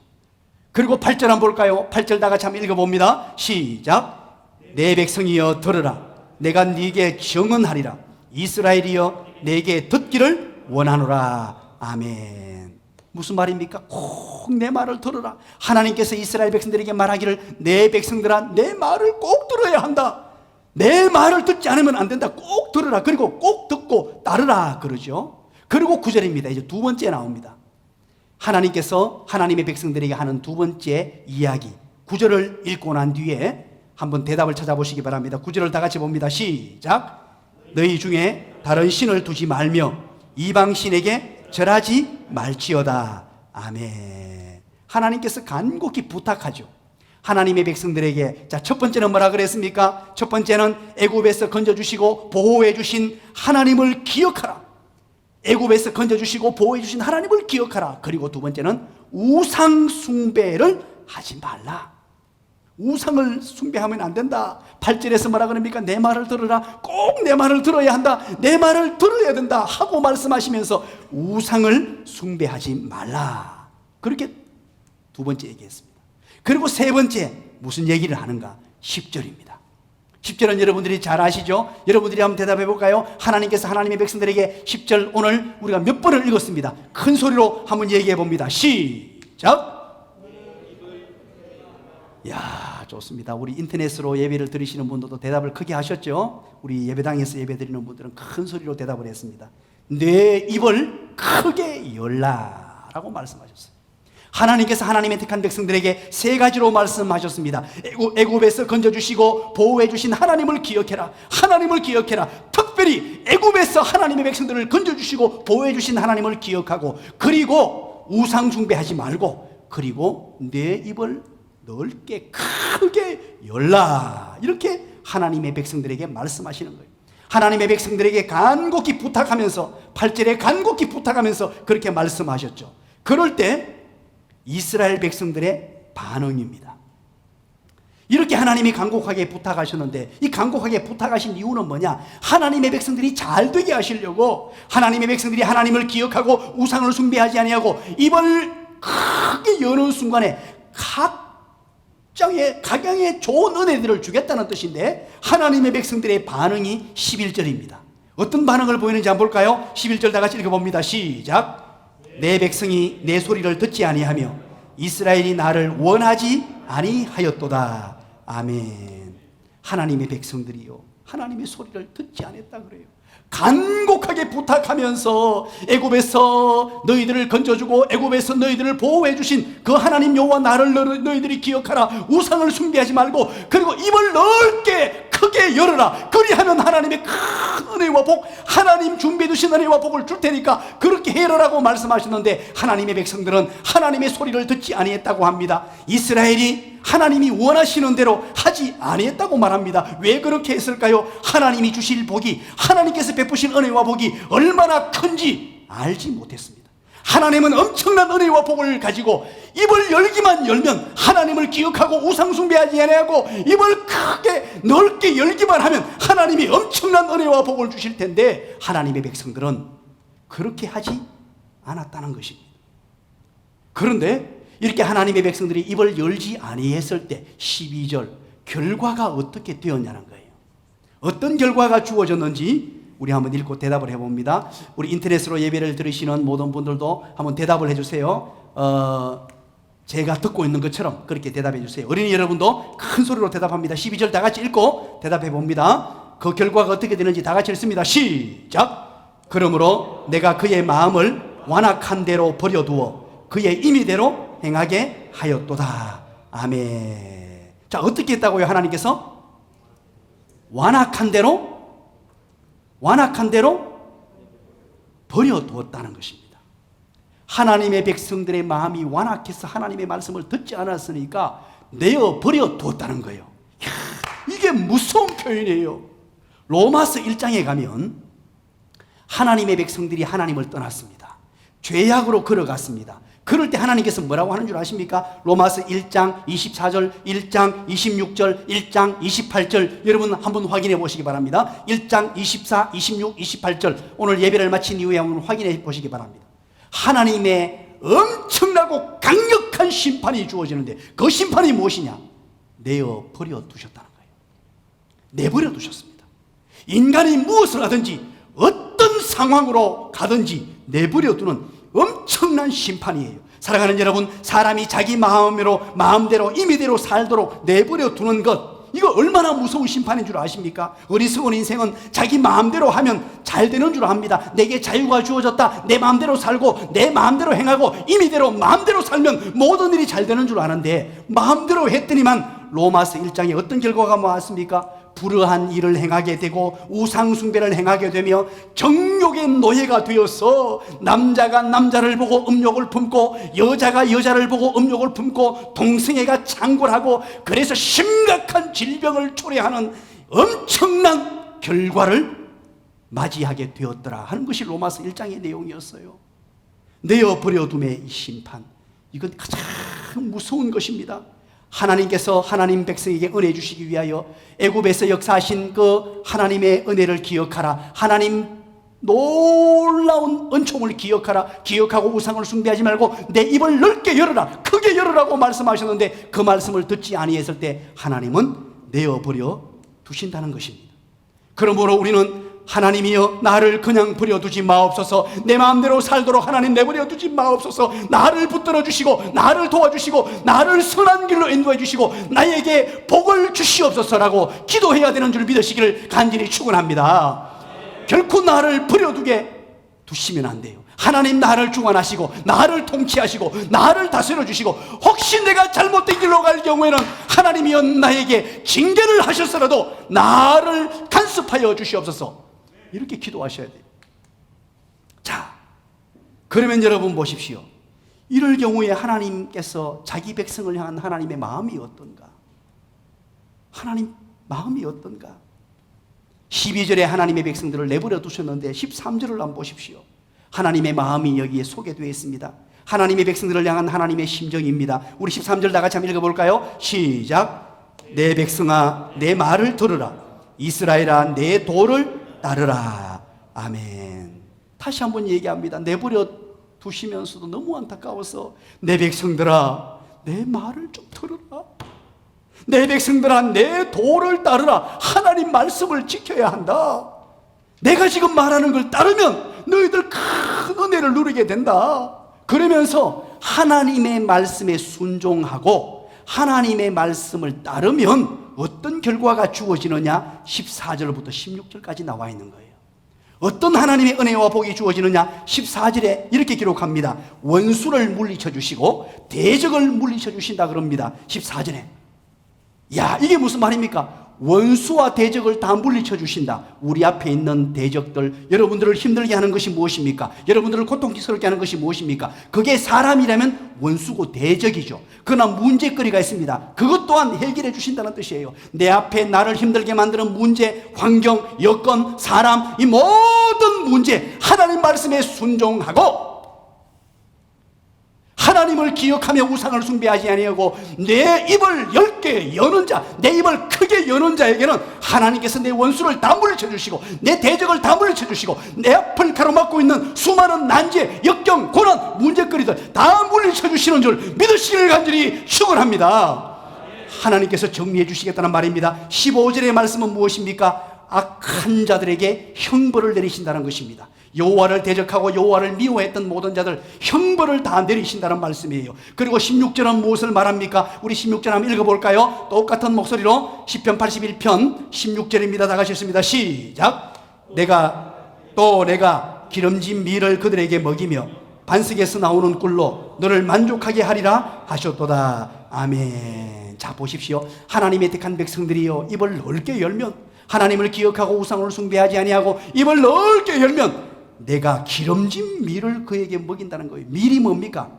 그리고 8절 한번 볼까요? 8절 다 같이 한번 읽어봅니다. 시작. 내 백성이여 들으라. 내가 네게 정언하리라. 이스라엘이여 내게 듣기를 원하노라. 아멘. 무슨 말입니까? 꼭 내 말을 들어라. 하나님께서 이스라엘 백성들에게 말하기를, 내 백성들아 내 말을 꼭 들어야 한다. 내 말을 듣지 않으면 안 된다. 꼭 들으라. 그리고 꼭 듣고 따르라 그러죠. 그리고 9절입니다. 이제 두 번째 나옵니다. 하나님께서 하나님의 백성들에게 하는 두 번째 이야기, 9절을 읽고 난 뒤에 한번 대답을 찾아보시기 바랍니다. 9절을 다 같이 봅니다. 시작. 너희 중에 다른 신을 두지 말며 이방 신에게 절하지 말지어다. 아멘. 하나님께서 간곡히 부탁하죠. 하나님의 백성들에게. 자, 첫 번째는 뭐라 그랬습니까? 첫 번째는 애굽에서 건져주시고 보호해주신 하나님을 기억하라. 애굽에서 건져주시고 보호해주신 하나님을 기억하라. 그리고 두 번째는 우상 숭배를 하지 말라. 우상을 숭배하면 안 된다. 8절에서 뭐라 그럽니까? 내 말을 들으라. 꼭 내 말을 들어야 한다. 내 말을 들어야 된다 하고 말씀하시면서 우상을 숭배하지 말라. 그렇게 두 번째 얘기했습니다. 그리고 세 번째 무슨 얘기를 하는가? 10절입니다. 10절은 여러분들이 잘 아시죠? 여러분들이 한번 대답해 볼까요? 하나님께서 하나님의 백성들에게 10절 오늘 우리가 몇 번을 읽었습니다. 큰 소리로 한번 얘기해 봅니다. 시작. 야, 좋습니다. 우리 인터넷으로 예배를 드리시는 분들도 대답을 크게 하셨죠? 우리 예배당에서 예배 드리는 분들은 큰 소리로 대답을 했습니다. 내 입을 크게 열라라고 말씀하셨어요. 하나님께서 하나님의 택한 백성들에게 세 가지로 말씀하셨습니다. 애굽에서 건져주시고 보호해주신 하나님을 기억해라. 하나님을 기억해라. 특별히 애굽에서 하나님의 백성들을 건져주시고 보호해주신 하나님을 기억하고, 그리고 우상 숭배하지 말고, 그리고 내 입을 넓게 크게 열라. 이렇게 하나님의 백성들에게 말씀하시는 거예요. 하나님의 백성들에게 간곡히 부탁하면서, 8절에 간곡히 부탁하면서 그렇게 말씀하셨죠. 그럴 때 이스라엘 백성들의 반응입니다. 이렇게 하나님이 간곡하게 부탁하셨는데, 이 간곡하게 부탁하신 이유는 뭐냐? 하나님의 백성들이 잘 되게 하시려고, 하나님의 백성들이 하나님을 기억하고 우상을 숭배하지 아니하고 입을 크게 여는 순간에 각양의 좋은 은혜들을 주겠다는 뜻인데, 하나님의 백성들의 반응이 11절입니다. 어떤 반응을 보이는지 한번 볼까요? 11절 다 같이 읽어봅니다. 시작. 내 백성이 내 소리를 듣지 아니하며 이스라엘이 나를 원하지 아니하였도다. 아멘. 하나님의 백성들이요, 하나님의 소리를 듣지 않았다 그래요. 간곡하게 부탁하면서 애굽에서 너희들을 건져주고 애굽에서 너희들을 보호해 주신 그 하나님 여호와 나를 너희들이 기억하라. 우상을 숭배하지 말고, 그리고 입을 넓게 크게 열어라. 그리하면 하나님의 큰 은혜와 복, 하나님 준비해 두신 은혜와 복을 줄 테니까 그렇게 해라라고 말씀하셨는데, 하나님의 백성들은 하나님의 소리를 듣지 아니했다고 합니다. 이스라엘이 하나님이 원하시는 대로 하지 아니했다고 말합니다. 왜 그렇게 했을까요? 하나님이 주실 복이, 하나님께서 베푸신 은혜와 복이 얼마나 큰지 알지 못했습니다. 하나님은 엄청난 은혜와 복을 가지고 입을 열기만 열면, 하나님을 기억하고 우상 숭배하지 아니하고 입을 크게 넓게 열기만 하면 하나님이 엄청난 은혜와 복을 주실 텐데, 하나님의 백성들은 그렇게 하지 않았다는 것입니다. 그런데 이렇게 하나님의 백성들이 입을 열지 아니했을 때 12절 결과가 어떻게 되었냐는 거예요. 어떤 결과가 주어졌는지 우리 한번 읽고 대답을 해봅니다. 우리 인터넷으로 예배를 들으시는 모든 분들도 한번 대답을 해주세요. 제가 듣고 있는 것처럼 그렇게 대답해 주세요. 어린이 여러분도 큰 소리로 대답합니다. 12절 다 같이 읽고 대답해 봅니다. 그 결과가 어떻게 되는지 다 같이 읽습니다. 시작. 그러므로 내가 그의 마음을 완악한 대로 버려두어 그의 임의대로 행하게 하였도다. 아멘. 자, 어떻게 했다고요? 하나님께서 완악한 대로 버려두었다는 것입니다. 하나님의 백성들의 마음이 완악해서 하나님의 말씀을 듣지 않았으니까 내어 버려두었다는 거예요. 이야, 이게 무서운 표현이에요. 로마서 1장에 가면 하나님의 백성들이 하나님을 떠났습니다. 죄악으로 걸어갔습니다. 그럴 때 하나님께서 뭐라고 하는 줄 아십니까? 로마서 1장 24절, 1장 26절, 1장 28절 여러분 한번 확인해 보시기 바랍니다. 1장 24, 26, 28절 오늘 예배를 마친 이후에 한번 확인해 보시기 바랍니다. 하나님의 엄청나고 강력한 심판이 주어지는데, 그 심판이 무엇이냐? 내어 버려 두셨다는 거예요. 내버려 두셨습니다. 인간이 무엇을 하든지 어떤 상황으로 가든지 내버려 두는 엄청난 심판이에요. 사랑하는 여러분, 사람이 자기 마음대로 임의대로 살도록 내버려 두는 것, 이거 얼마나 무서운 심판인 줄 아십니까? 어리석은 인생은 자기 마음대로 하면 잘 되는 줄 압니다. 내게 자유가 주어졌다, 내 마음대로 살고 내 마음대로 행하고 임의대로 마음대로 살면 모든 일이 잘 되는 줄 아는데, 마음대로 했더니만 로마서 1장에 어떤 결과가 나왔습니까? 불의한 일을 행하게 되고 우상 숭배를 행하게 되며 정욕의 노예가 되어서 남자가 남자를 보고 음욕을 품고 여자가 여자를 보고 음욕을 품고 동성애가 창궐하고, 그래서 심각한 질병을 초래하는 엄청난 결과를 맞이하게 되었더라 하는 것이 로마서 1장의 내용이었어요. 내어버려둠의 심판, 이건 가장 무서운 것입니다. 하나님께서 하나님 백성에게 은혜 주시기 위하여 애굽에서 역사하신 그 하나님의 은혜를 기억하라. 하나님 놀라운 은총을 기억하라. 기억하고 우상을 숭배하지 말고 내 입을 넓게 열어라, 크게 열어라고 말씀하셨는데, 그 말씀을 듣지 아니했을 때 하나님은 내어버려 두신다는 것입니다. 그러므로 우리는 하나님이여 나를 그냥 버려두지 마옵소서, 내 마음대로 살도록 하나님 내버려 두지 마옵소서, 나를 붙들어 주시고 나를 도와주시고 나를 선한 길로 인도해 주시고 나에게 복을 주시옵소서라고 기도해야 되는 줄 믿으시기를 간절히 축원합니다. 결코 나를 버려두게 두시면 안 돼요. 하나님 나를 주관하시고 나를 통치하시고 나를 다스려 주시고, 혹시 내가 잘못된 길로 갈 경우에는 하나님이여 나에게 징계를 하셔서라도 나를 간섭하여 주시옵소서, 이렇게 기도하셔야 돼요. 자, 그러면 여러분 보십시오. 이럴 경우에 하나님께서 자기 백성을 향한 하나님의 마음이 어떤가? 하나님 마음이 어떤가? 12절에 하나님의 백성들을 내버려 두셨는데 13절을 한번 보십시오. 하나님의 마음이 여기에 소개되어 있습니다. 하나님의 백성들을 향한 하나님의 심정입니다. 우리 13절 다 같이 한번 읽어볼까요? 시작. 내 백성아 내 말을 들으라. 이스라엘아 내 도를 따르라. 아멘. 다시 한번 얘기합니다. 내버려 두시면서도 너무 안타까워서 내 백성들아 내 말을 좀 들으라. 내 백성들아 내 도를 따르라. 하나님 말씀을 지켜야 한다. 내가 지금 말하는 걸 따르면 너희들 큰 은혜를 누리게 된다. 그러면서 하나님의 말씀에 순종하고 하나님의 말씀을 따르면 어떤 결과가 주어지느냐 14절부터 16절까지 나와 있는 거예요. 어떤 하나님의 은혜와 복이 주어지느냐 14절에 이렇게 기록합니다. 원수를 물리쳐 주시고 대적을 물리쳐 주신다 그럽니다. 14절에. 야, 이게 무슨 말입니까? 원수와 대적을 다 물리쳐 주신다. 우리 앞에 있는 대적들, 여러분들을 힘들게 하는 것이 무엇입니까? 여러분들을 고통스럽게 하는 것이 무엇입니까? 그게 사람이라면 원수고 대적이죠. 그러나 문제거리가 있습니다. 그것 또한 해결해 주신다는 뜻이에요. 내 앞에 나를 힘들게 만드는 문제, 환경, 여건, 사람, 이 모든 문제 하나님 말씀에 순종하고 하나님을 기억하며 우상을 숭배하지 아니하고 내 입을 10개 여는 자, 내 입을 크게 여는 자에게는 하나님께서 내 원수를 다 물리쳐 주시고 내 대적을 다 물리쳐 주시고 내 앞을 가로막고 있는 수많은 난제, 역경, 고난, 문제거리들 다 물리쳐 주시는 줄 믿으시기를 간절히 축원합니다. 하나님께서 정리해 주시겠다는 말입니다. 15절의 말씀은 무엇입니까? 악한 자들에게 형벌을 내리신다는 것입니다. 여호와를 대적하고 여호와를 미워했던 모든 자들 형벌을 다 내리신다는 말씀이에요. 그리고 16절은 무엇을 말합니까? 우리 16절 한번 읽어볼까요? 똑같은 목소리로 시편 81편 16절입니다. 다 같이 읽습니다. 시작. 내가 기름진 밀을 그들에게 먹이며 반석에서 나오는 꿀로 너를 만족하게 하리라 하셨도다. 아멘. 자, 보십시오. 하나님의 택한 백성들이요 입을 넓게 열면 하나님을 기억하고 우상을 숭배하지 아니하고 입을 넓게 열면 내가 기름진 밀을 그에게 먹인다는 거예요. 밀이 뭡니까?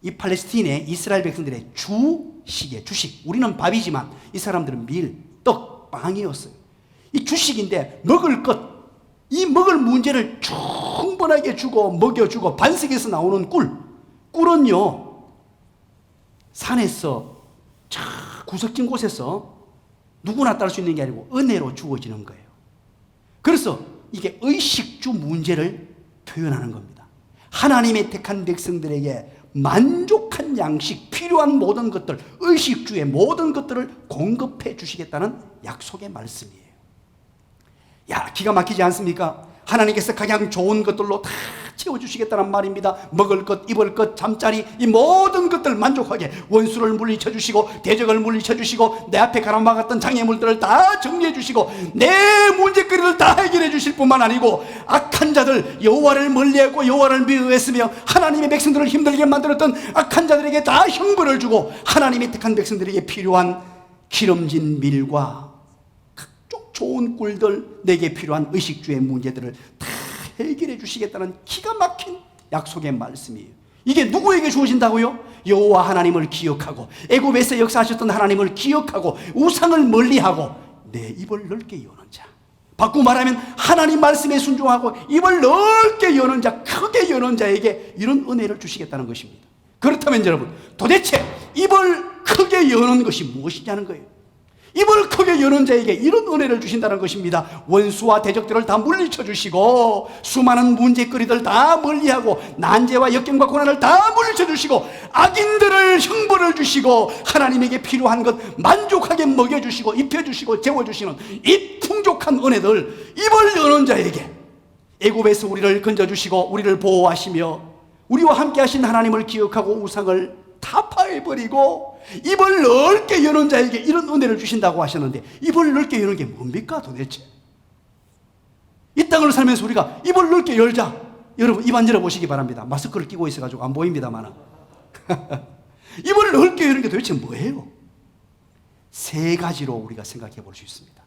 이 팔레스틴의 이스라엘 백성들의 주식이에요. 주식. 우리는 밥이지만 이 사람들은 밀, 떡, 빵이었어요. 이 주식인데 먹을 것, 이 먹을 문제를 충분하게 주고 먹여주고 반석에서 나오는 꿀은요 산에서 저 구석진 곳에서 누구나 딸 수 있는 게 아니고 은혜로 주어지는 거예요. 그래서 이게 의식주 문제를 표현하는 겁니다. 하나님의 택한 백성들에게 만족한 양식, 필요한 모든 것들, 의식주의 모든 것들을 공급해 주시겠다는 약속의 말씀이에요. 야, 기가 막히지 않습니까? 하나님께서 가장 좋은 것들로 다 채워주시겠다는 말입니다. 먹을 것, 입을 것, 잠자리, 이 모든 것들 만족하게 원수를 물리쳐 주시고 대적을 물리쳐 주시고 내 앞에 가로막았던 장애물들을 다 정리해 주시고 내 문제거리를 다 해결해 주실 뿐만 아니고 악한 자들, 여호와를 멀리하고 여호와를 미워했으며 하나님의 백성들을 힘들게 만들었던 악한 자들에게 다 형벌을 주고 하나님의 택한 백성들에게 필요한 기름진 밀과 각종 좋은 꿀들, 내게 필요한 의식주의 문제들을 다 해결해 주시겠다는 기가 막힌 약속의 말씀이에요. 이게 누구에게 주어진다고요? 여호와 하나님을 기억하고 애굽에서 역사하셨던 하나님을 기억하고 우상을 멀리하고 내 입을 넓게 여는 자, 바꾸고 말하면 하나님 말씀에 순종하고 입을 넓게 여는 자, 크게 여는 자에게 이런 은혜를 주시겠다는 것입니다. 그렇다면 여러분, 도대체 입을 크게 여는 것이 무엇이냐는 거예요. 입을 크게 여는 자에게 이런 은혜를 주신다는 것입니다. 원수와 대적들을 다 물리쳐 주시고 수많은 문제거리들 다 멀리하고 난제와 역경과 고난을 다 물리쳐 주시고 악인들을 형벌을 주시고 하나님에게 필요한 것 만족하게 먹여주시고 입혀주시고 재워주시는 이 풍족한 은혜들, 입을 여는 자에게 애굽에서 우리를 건져주시고 우리를 보호하시며 우리와 함께 하신 하나님을 기억하고 우상을 타파해버리고 입을 넓게 여는 자에게 이런 은혜를 주신다고 하셨는데 입을 넓게 여는 게 뭡니까 도대체? 이 땅을 살면서 우리가 입을 넓게 열자. 여러분 입 안 열어보시기 바랍니다. 마스크를 끼고 있어가지고 안 보입니다만 입을 넓게 여는 게 도대체 뭐예요? 세 가지로 우리가 생각해 볼 수 있습니다.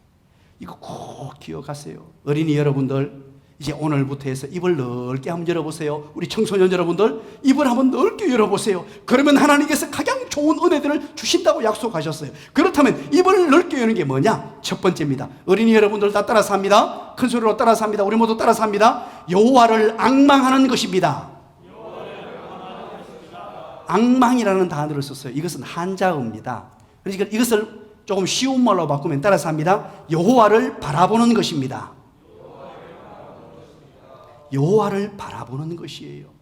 이거 꼭 기억하세요. 어린이 여러분들, 이제 오늘부터 해서 입을 넓게 한번 열어보세요. 우리 청소년 여러분들 입을 한번 넓게 열어보세요. 그러면 하나님께서 가장 좋은 은혜들을 주신다고 약속하셨어요. 그렇다면 입을 넓게 여는 게 뭐냐? 첫 번째입니다. 어린이 여러분들 다 따라서 합니다. 큰 소리로 따라서 합니다. 우리 모두 따라서 합니다. 여호와를 앙망하는 것입니다. 앙망이라는 단어를 썼어요. 이것은 한자어입니다. 그러니까 이것을 조금 쉬운 말로 바꾸면 따라서 합니다. 여호와를 바라보는 것입니다. 여호와를 바라보는 것이에요.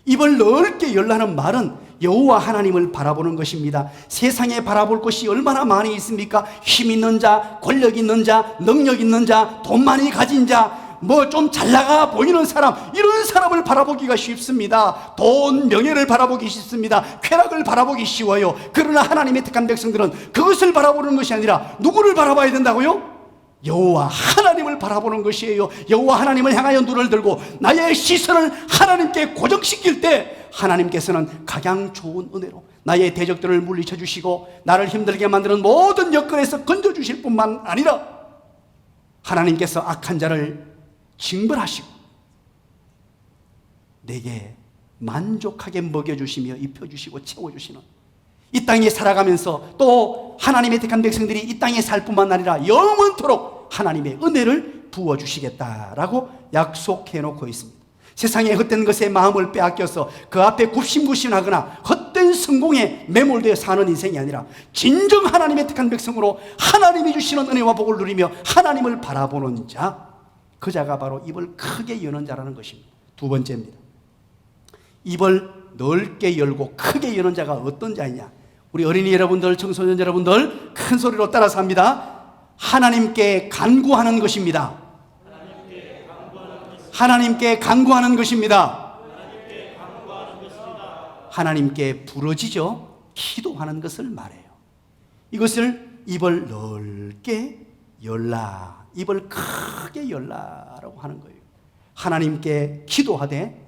입을 넓게 열라는 말은 여호와 하나님을 바라보는 것입니다. 세상에 바라볼 것이 얼마나 많이 있습니까? 힘 있는 자, 권력 있는 자, 능력 있는 자, 돈 많이 가진 자, 뭐 좀 잘 나가 보이는 사람, 이런 사람을 바라보기가 쉽습니다. 돈, 명예를 바라보기 쉽습니다. 쾌락을 바라보기 쉬워요. 그러나 하나님의 택한 백성들은 그것을 바라보는 것이 아니라 누구를 바라봐야 된다고요? 여호와 하나님을 바라보는 것이에요. 여호와 하나님을 향하여 눈을 들고 나의 시선을 하나님께 고정시킬 때 하나님께서는 가장 좋은 은혜로 나의 대적들을 물리쳐 주시고 나를 힘들게 만드는 모든 여건에서 건져 주실 뿐만 아니라 하나님께서 악한 자를 징벌하시고 내게 만족하게 먹여주시며 입혀주시고 채워주시는, 이 땅에 살아가면서 또 하나님의 택한 백성들이 이 땅에 살 뿐만 아니라 영원토록 하나님의 은혜를 부어주시겠다라고 약속해 놓고 있습니다. 세상의 헛된 것에 마음을 빼앗겨서 그 앞에 굽신굽신하거나 헛된 성공에 매몰되어 사는 인생이 아니라 진정 하나님의 택한 백성으로 하나님이 주시는 은혜와 복을 누리며 하나님을 바라보는 자, 그 자가 바로 입을 크게 여는 자라는 것입니다. 두 번째입니다. 입을 넓게 열고 크게 여는 자가 어떤 자이냐? 우리 어린이 여러분들, 청소년 여러분들 큰 소리로 따라서 합니다. 하나님께 간구하는 것입니다. 하나님께 간구하는 것입니다. 하나님께 부러지죠 기도하는 것을 말해요. 이것을 입을 넓게 열라, 입을 크게 열라라고 하는 거예요. 하나님께 기도하되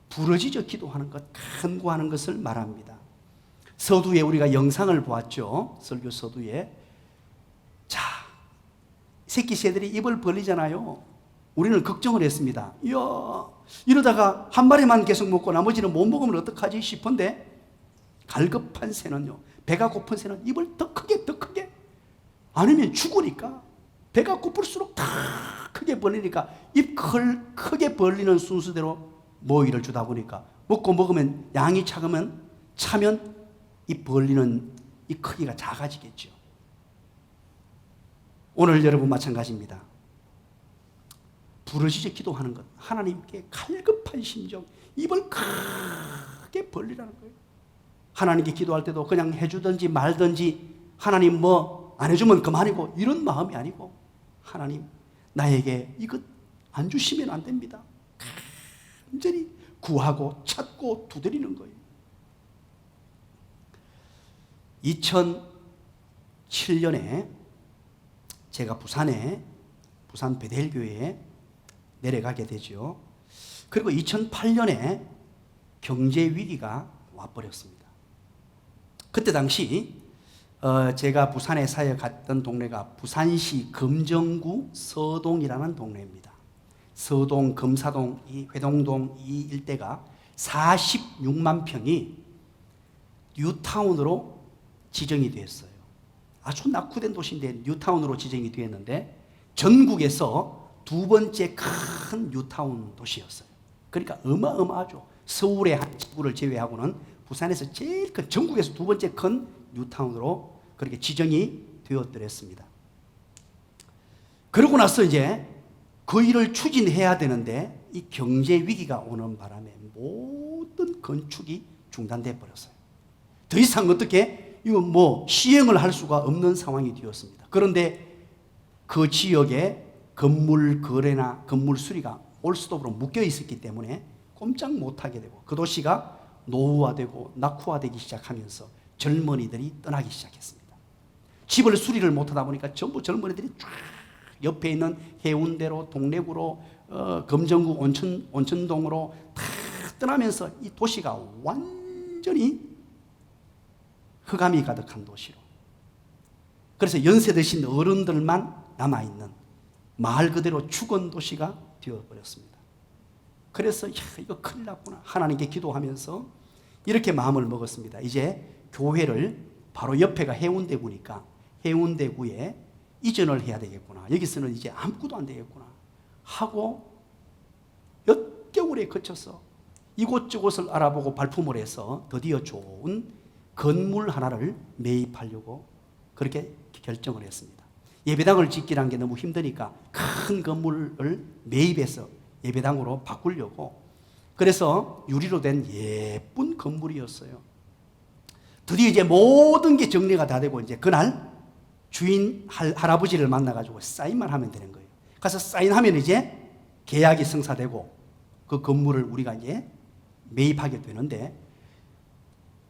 부러지죠 기도하는 것, 간구하는 것을 말합니다. 서두에 우리가 영상을 보았죠. 설교 서두에. 자, 새끼 새들이 입을 벌리잖아요. 우리는 걱정을 했습니다. 이야, 이러다가 한 마리만 계속 먹고 나머지는 못 먹으면 어떡하지 싶은데, 갈급한 새는요, 배가 고픈 새는 입을 더 크게 아니면 죽으니까 배가 고플수록 더 크게 벌리니까 입 크게 벌리는 순서대로 모이를 주다 보니까 먹고 먹으면 양이 차면 이 벌리는 이 크기가 작아지겠죠. 오늘 여러분 마찬가지입니다. 부르짖어 기도하는 것, 하나님께 갈급한 심정, 입을 크게 벌리라는 거예요. 하나님께 기도할 때도 그냥 해주든지 말든지, 하나님 뭐 안 해주면 그만이고 이런 마음이 아니고, 하나님 나에게 이것 안 주시면 안 됩니다. 간절히 구하고 찾고 두드리는 거예요. 2007년에 제가 부산 베델교회에 내려가게 되죠. 그리고 2008년에 경제 위기가 와버렸습니다. 그때 당시 제가 부산에 사역 갔던 동네가 부산시 금정구 서동이라는 동네입니다. 서동, 금사동, 이 회동동 이 일대가 46만 평이 뉴타운으로 지정이 되었어요. 아주 낙후된 도시인데 뉴타운으로 지정이 되었는데 전국에서 두 번째 큰 뉴타운 도시였어요. 그러니까 어마어마하죠. 서울의 한 지구를 제외하고는 부산에서 제일 큰, 전국에서 두 번째 큰 뉴타운으로 그렇게 지정이 되었더랬습니다. 그러고 나서 이제 그 일을 추진해야 되는데 이 경제 위기가 오는 바람에 모든 건축이 중단돼 버렸어요. 더 이상 어떻게 이거 뭐 시행을 할 수가 없는 상황이 되었습니다. 그런데 그 지역에 건물 거래나 건물 수리가 올스톱으로 묶여 있었기 때문에 꼼짝 못하게 되고, 그 도시가 노후화되고 낙후화되기 시작하면서 젊은이들이 떠나기 시작했습니다. 집을 수리를 못하다 보니까 전부 젊은이들이 쫙 옆에 있는 해운대로, 동래구로, 금정구 온천동으로 다 떠나면서 이 도시가 완전히 흑암이 가득한 도시로, 그래서 연세 드신 어른들만 남아있는 마을 그대로 죽은 도시가 되어버렸습니다. 그래서 이거 큰일 났구나 하나님께 기도하면서 이렇게 마음을 먹었습니다. 이제 교회를 바로 옆에가 해운대구니까 해운대구에 이전을 해야 되겠구나, 여기서는 이제 아무것도 안 되겠구나 하고 몇 개월에 거쳐서 이곳저곳을 알아보고 발품을 해서 드디어 좋은 건물 하나를 매입하려고 그렇게 결정을 했습니다. 예배당을 짓기란 게 너무 힘드니까 큰 건물을 매입해서 예배당으로 바꾸려고, 그래서 유리로 된 예쁜 건물이었어요. 드디어 이제 모든 게 정리가 다 되고 이제 그날 주인 할아버지를 만나가지고 사인만 하면 되는 거예요. 가서 사인하면 이제 계약이 성사되고 그 건물을 우리가 이제 매입하게 되는데,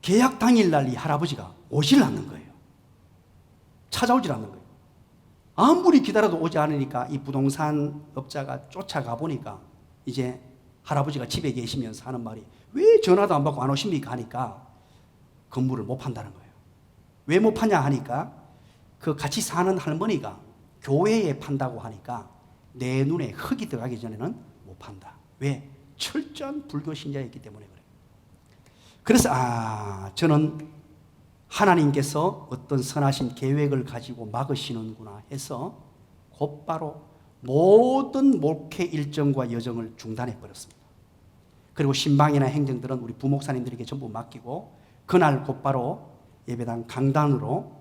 계약 당일날 이 할아버지가 오질 않는 거예요. 찾아오질 않는 거예요. 아무리 기다려도 오지 않으니까 이 부동산 업자가 쫓아가 보니까 이제 할아버지가 집에 계시면서 하는 말이, 왜 전화도 안 받고 안 오십니까 하니까 건물을 못 판다는 거예요. 왜 못 파냐 하니까 그 같이 사는 할머니가 교회에 판다고 하니까 내 눈에 흙이 들어가기 전에는 못 판다. 왜? 철저한 불교 신자였기 때문에 그래요. 그래서 저는 하나님께서 어떤 선하신 계획을 가지고 막으시는구나 해서 곧바로 모든 목회 일정과 여정을 중단해 버렸습니다. 그리고 신방이나 행정들은 우리 부목사님들에게 전부 맡기고 그날 곧바로 예배당 강단으로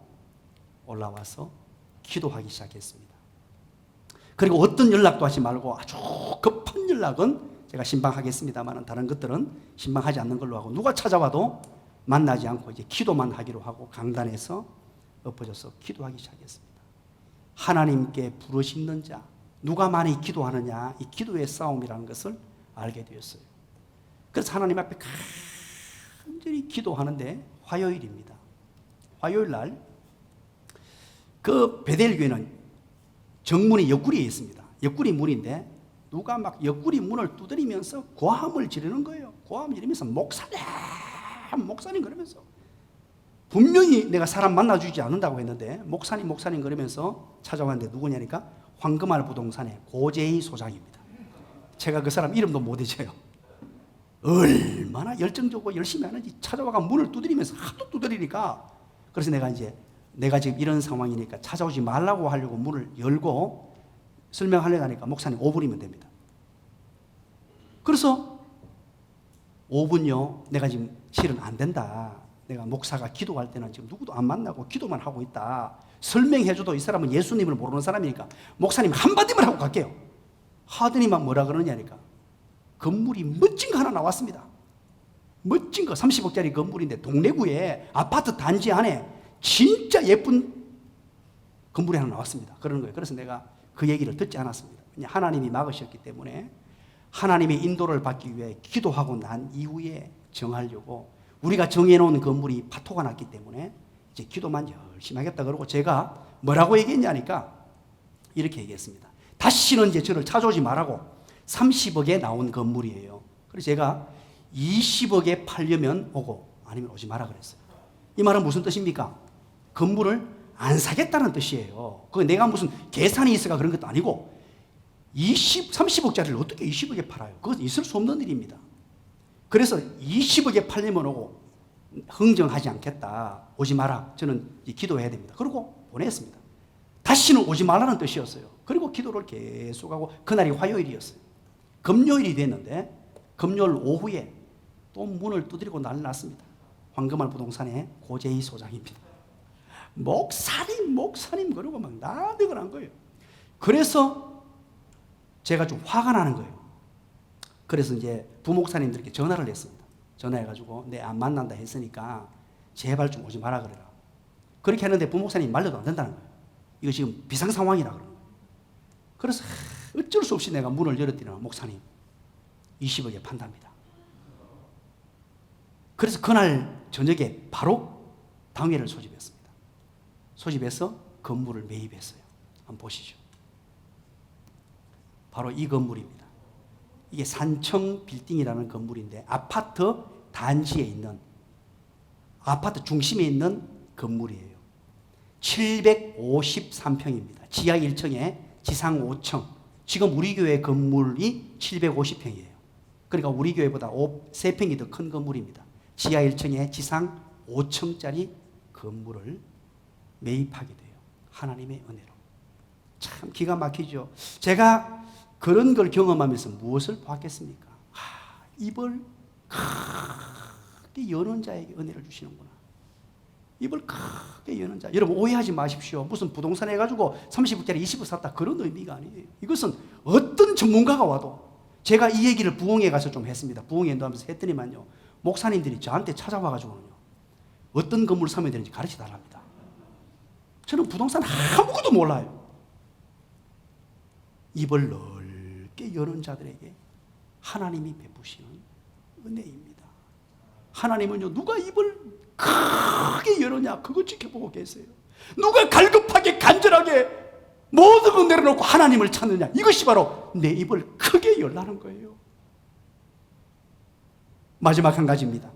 올라와서 기도하기 시작했습니다. 그리고 어떤 연락도 하지 말고 아주 급한 연락은 제가 신방하겠습니다만 다른 것들은 신방하지 않는 걸로 하고, 누가 찾아와도 만나지 않고 이제 기도만 하기로 하고 강단에서 엎어져서 기도하기 시작했습니다. 하나님께 부르짖는 자, 누가 많이 기도하느냐, 이 기도의 싸움이라는 것을 알게 되었어요. 그래서 하나님 앞에 간절히 기도하는데 화요일입니다. 화요일 날 그 베델교회는 정문이 옆구리에 있습니다. 옆구리 문인데 누가 막 옆구리 문을 두드리면서 고함을 지르는 거예요. 고함 지르면서 목사님 그러면서, 분명히 내가 사람 만나주지 않는다고 했는데 목사님 그러면서 찾아왔는데 누구냐니까 황금알 부동산의 고재희 소장입니다. 제가 그 사람 이름도 못 외쳐요. 얼마나 열정적으로 열심히 하는지 찾아와가 문을 두드리면서 하도 두드리니까, 그래서 내가 지금 이런 상황이니까 찾아오지 말라고 하려고 문을 열고 설명하려고 하니까 목사님 5분이면 됩니다. 그래서 5분요, 내가 지금 실은 안 된다. 내가 목사가 기도할 때는 지금 누구도 안 만나고 기도만 하고 있다. 설명해줘도 이 사람은 예수님을 모르는 사람이니까 목사님 한마디만 하고 갈게요. 하더니 막 뭐라 그러냐니까, 건물이 멋진 거 하나 나왔습니다. 멋진 거 30억짜리 건물인데 동래구에 아파트 단지 안에 진짜 예쁜 건물이 하나 나왔습니다. 그러는 거예요. 그래서 내가 그 얘기를 듣지 않았습니다. 하나님이 막으셨기 때문에 하나님의 인도를 받기 위해 기도하고 난 이후에 정하려고, 우리가 정해놓은 건물이 파토가 났기 때문에 이제 기도만 열심히 하겠다 그러고, 제가 뭐라고 얘기했냐니까 이렇게 얘기했습니다. 다시는 이제 저를 찾아오지 말라고. 30억에 나온 건물이에요. 그래서 제가 20억에 팔려면 오고 아니면 오지 마라 그랬어요. 이 말은 무슨 뜻입니까? 건물을 안 사겠다는 뜻이에요. 그 내가 무슨 계산이 있어가 그런 것도 아니고 30억짜리를 어떻게 20억에 팔아요? 그건 있을 수 없는 일입니다. 그래서 20억에 팔리면 오고 흥정하지 않겠다. 오지 마라. 저는 기도해야 됩니다. 그리고 보냈습니다. 다시는 오지 말라는 뜻이었어요. 그리고 기도를 계속하고 그날이 화요일이었어요. 금요일이 됐는데 금요일 오후에 또 문을 두드리고 난리 났습니다. 황금알 부동산의 고재희 소장입니다. 목사님 그러고 막 나대고 난 거예요. 그래서 제가 좀 화가 나는 거예요. 그래서 이제 부목사님들께 전화를 했습니다. 전화해가지고 내 안 만난다 했으니까 제발 좀 오지 마라 그래라. 그렇게 했는데 부목사님이 말려도 안 된다는 거예요. 이거 지금 비상 상황이라 그러는 거예요. 그래서 어쩔 수 없이 내가 문을 열었더니 목사님 20억에 판답니다. 그래서 그날 저녁에 바로 당회를 소집했습니다. 소집해서 건물을 매입했어요. 한번 보시죠. 바로 이 건물입니다. 이게 산청 빌딩이라는 건물인데 아파트 단지에 있는, 아파트 중심에 있는 건물이에요. 753평입니다. 지하 1층에 지상 5층. 지금 우리 교회 건물이 750평이에요. 그러니까 우리 교회보다 3평이 더 큰 건물입니다. 지하 1층에 지상 5층짜리 건물을 매입하게 돼요. 하나님의 은혜로. 참 기가 막히죠. 제가 그런 걸 경험하면서 무엇을 보았겠습니까? 입을 크게 여는 자에게 은혜를 주시는구나. 입을 크게 여는 자. 여러분 오해하지 마십시오. 무슨 부동산 해가지고 30억짜리 20억 샀다 그런 의미가 아니에요. 이것은 어떤 전문가가 와도, 제가 이 얘기를 부흥회 가서 좀 했습니다. 부흥회 인도하면서 했더니만요, 목사님들이 저한테 찾아와가지고는요, 어떤 건물 사면 되는지 가르쳐 달랍니다. 저는 부동산 아무것도 몰라요. 입을 넓게 여는 자들에게 하나님이 베푸시는 은혜입니다. 하나님은요, 누가 입을 크게 여느냐 그거 지켜보고 계세요. 누가 갈급하게 간절하게 모든 걸 내려놓고 하나님을 찾느냐, 이것이 바로 내 입을 크게 열라는 거예요. 마지막 한 가지입니다.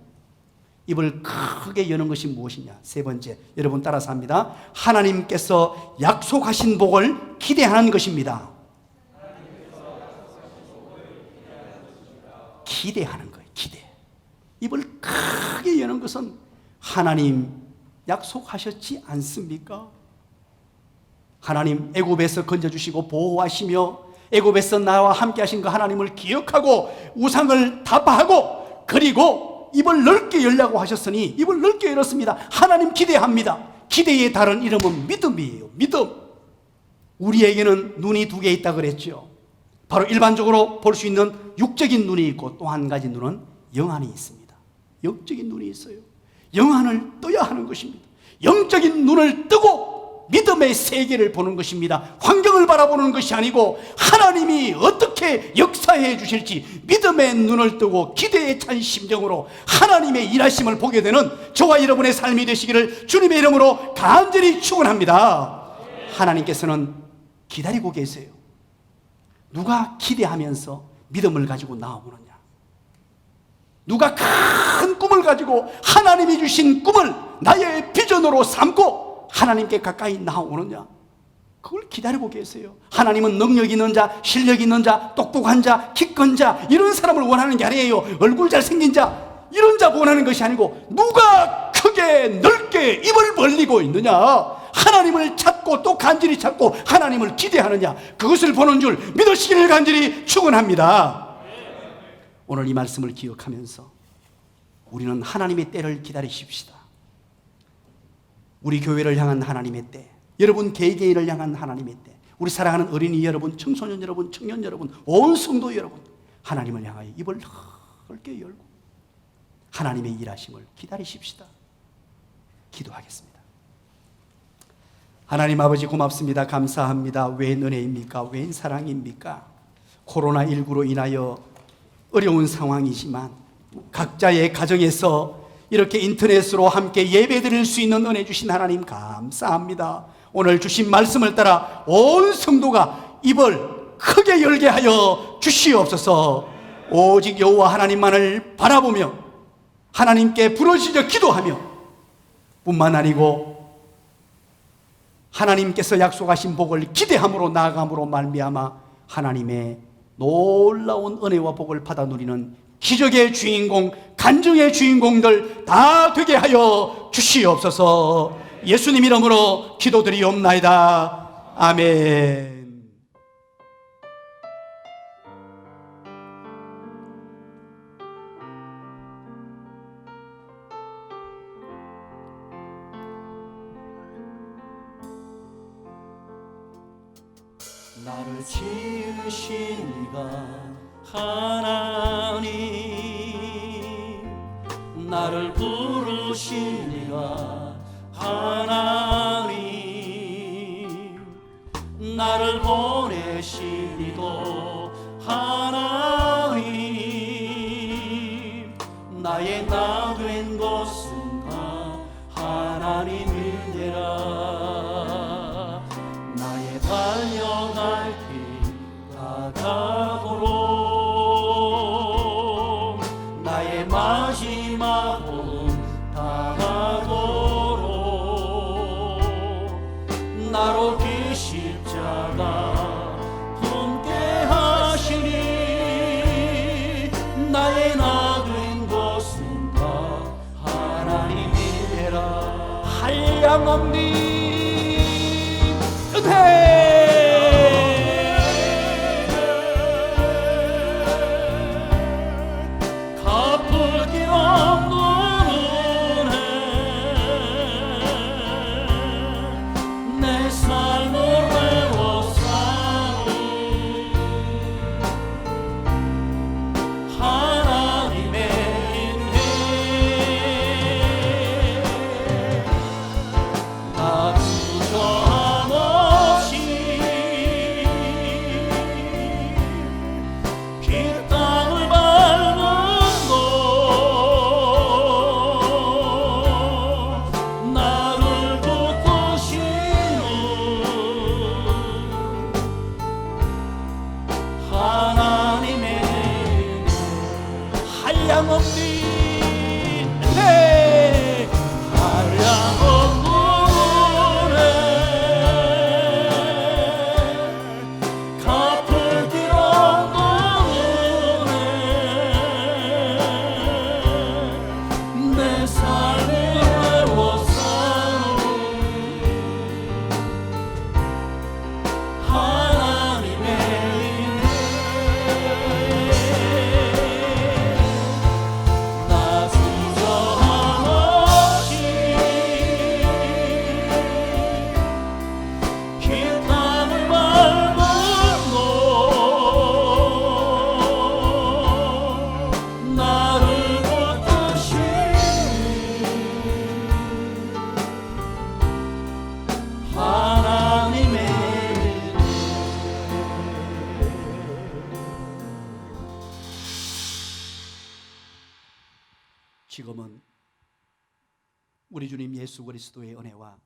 입을 크게 여는 것이 무엇이냐? 세 번째, 여러분 따라서 합니다. 하나님께서 약속하신 복을 기대하는 것입니다. 기대하는 거예요. 기대. 입을 크게 여는 것은 하나님 약속하셨지 않습니까? 하나님 애굽에서 건져주시고 보호하시며 애굽에서 나와 함께 하신 그 하나님을 기억하고 우상을 타파하고, 그리고 입을 넓게 열라고 하셨으니 입을 넓게 열었습니다. 하나님 기대합니다. 기대의 다른 이름은 믿음이에요. 믿음. 우리에게는 눈이 두 개 있다 그랬죠. 바로 일반적으로 볼 수 있는 육적인 눈이 있고, 또 한 가지 눈은 영안이 있습니다. 영적인 눈이 있어요. 영안을 떠야 하는 것입니다. 영적인 눈을 뜨고 믿음의 세계를 보는 것입니다. 환경을 바라보는 것이 아니고 하나님이 어떻게 역사해 주실지 믿음의 눈을 뜨고 기대에 찬 심정으로 하나님의 일하심을 보게 되는 저와 여러분의 삶이 되시기를 주님의 이름으로 간절히 축원합니다. 하나님께서는 기다리고 계세요. 누가 기대하면서 믿음을 가지고 나오느냐? 누가 큰 꿈을 가지고 하나님이 주신 꿈을 나의 비전으로 삼고 하나님께 가까이 나오느냐? 그걸 기다리고 계세요. 하나님은 능력 있는 자, 실력 있는 자, 똑똑한 자, 키 큰 자, 이런 사람을 원하는 게 아니에요. 얼굴 잘생긴 자, 이런 자 원하는 것이 아니고, 누가 크게 넓게 입을 벌리고 있느냐, 하나님을 찾고 또 간절히 찾고 하나님을 기대하느냐, 그것을 보는 줄 믿으시기를 간절히 축원합니다. 오늘 이 말씀을 기억하면서 우리는 하나님의 때를 기다리십시다. 우리 교회를 향한 하나님의 때, 여러분 개개인을 향한 하나님의 때, 우리 사랑하는 어린이 여러분, 청소년 여러분, 청년 여러분, 온 성도 여러분, 하나님을 향하여 입을 넓게 열고 하나님의 일하심을 기다리십시다. 기도하겠습니다. 하나님 아버지 고맙습니다. 감사합니다. 웬 은혜입니까? 웬 사랑입니까? 코로나19로 인하여 어려운 상황이지만 각자의 가정에서 이렇게 인터넷으로 함께 예배드릴 수 있는 은혜 주신 하나님 감사합니다. 오늘 주신 말씀을 따라 온 성도가 입을 크게 열게 하여 주시옵소서. 오직 여호와 하나님만을 바라보며 하나님께 부르짖어 기도하며 뿐만 아니고 하나님께서 약속하신 복을 기대함으로 나아감으로 말미암아 하나님의 놀라운 은혜와 복을 받아 누리는 기적의 주인공, 간증의 주인공들 다 되게 하여 주시옵소서. 예수님 이름으로 기도드리옵나이다. 아멘. 나를 지으신 이가 하나님, 나를 부르신 이가 하나님, 나를 보내신 이도 하나님, 나의 나 된 것은 다 하나님이니라. 나의 달려갈 길 다가도록, 나의 마지막 호흡 다하도록, 나로 그 십자가 품게 하시니, 나의 나 된 것은 다 하나님이라. 한량없니 은혜 갚은 지금은 우리 주님 예수 그리스도의 은혜와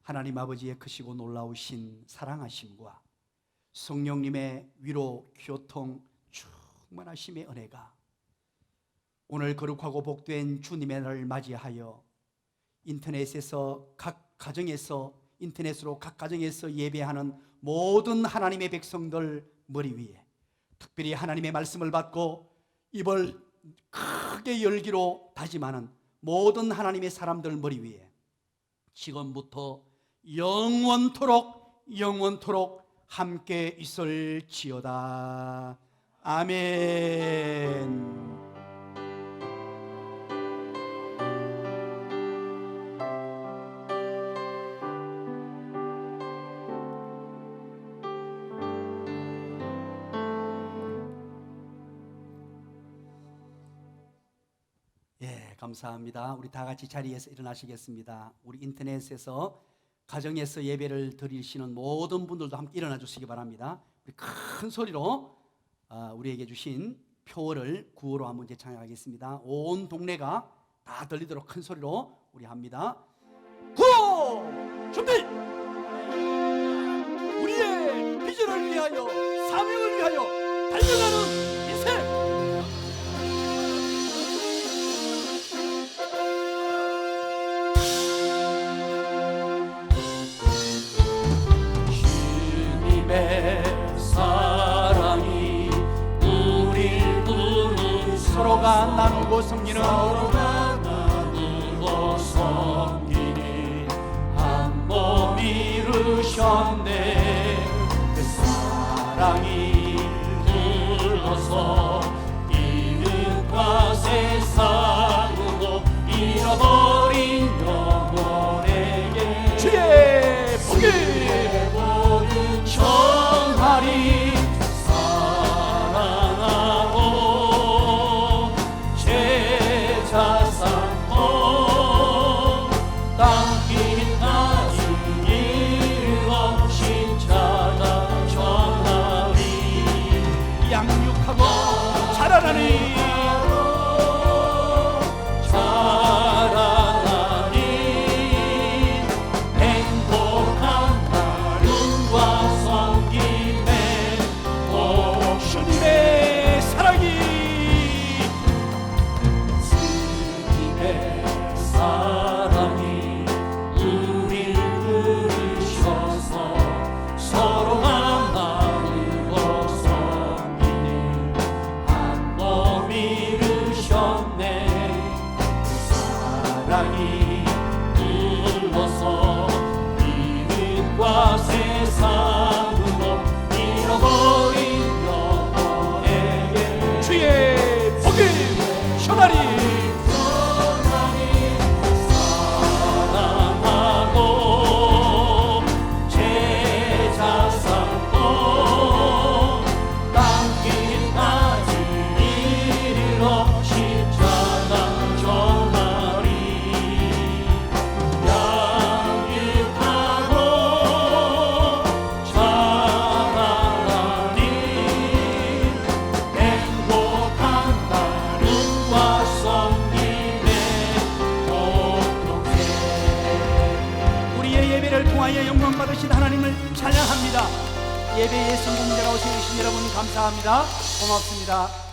하나님 아버지의 크시고 놀라우신 사랑하심과 성령님의 위로, 교통, 충만하심의 은혜가 오늘 거룩하고 복된 주님의 날을 맞이하여 인터넷으로 각 가정에서 예배하는 모든 하나님의 백성들 머리 위에, 특별히 하나님의 말씀을 받고 입을 크게 열기로 다짐하는 모든 하나님의 사람들 머리 위에 지금부터 영원토록 함께 있을지어다. 아멘. 감사합니다. 우리 다 같이 자리에서 일어나시겠습니다. 우리 인터넷에서 가정에서 예배를 드리시는 모든 분들도 함께 일어나 주시기 바랍니다. 우리 큰 소리로 우리에게 주신 표어를 구호로 한번 찬양하겠습니다. 온 동네가 다 들리도록 큰 소리로 우리 합니다. 구호 준비! 우리의 비전을 위하여, 사명을 위하여 달려가는 인생! 사랑이 우릴 부르는 서로가 나누고 섬기는 한 몸 이루셨네. 그 사랑이 불러서 이름과 세상으로 잃어버린 영혼에게 주의 복이 전하리. 사랑하고 제자 삼고 땅끝까지 이르러 십자가 전하리. 양육하고 자라나니 불러서 이름과 세상으로 잃어버린 영혼에게 주의 복이 전하리. 사랑하고 제자 삼고 땅끝까지 이르러 십자가 전하리. 통하여 영광 받으신 하나님을 찬양합니다. 예배의 성공자가 오신 여러분 감사합니다. 고맙습니다.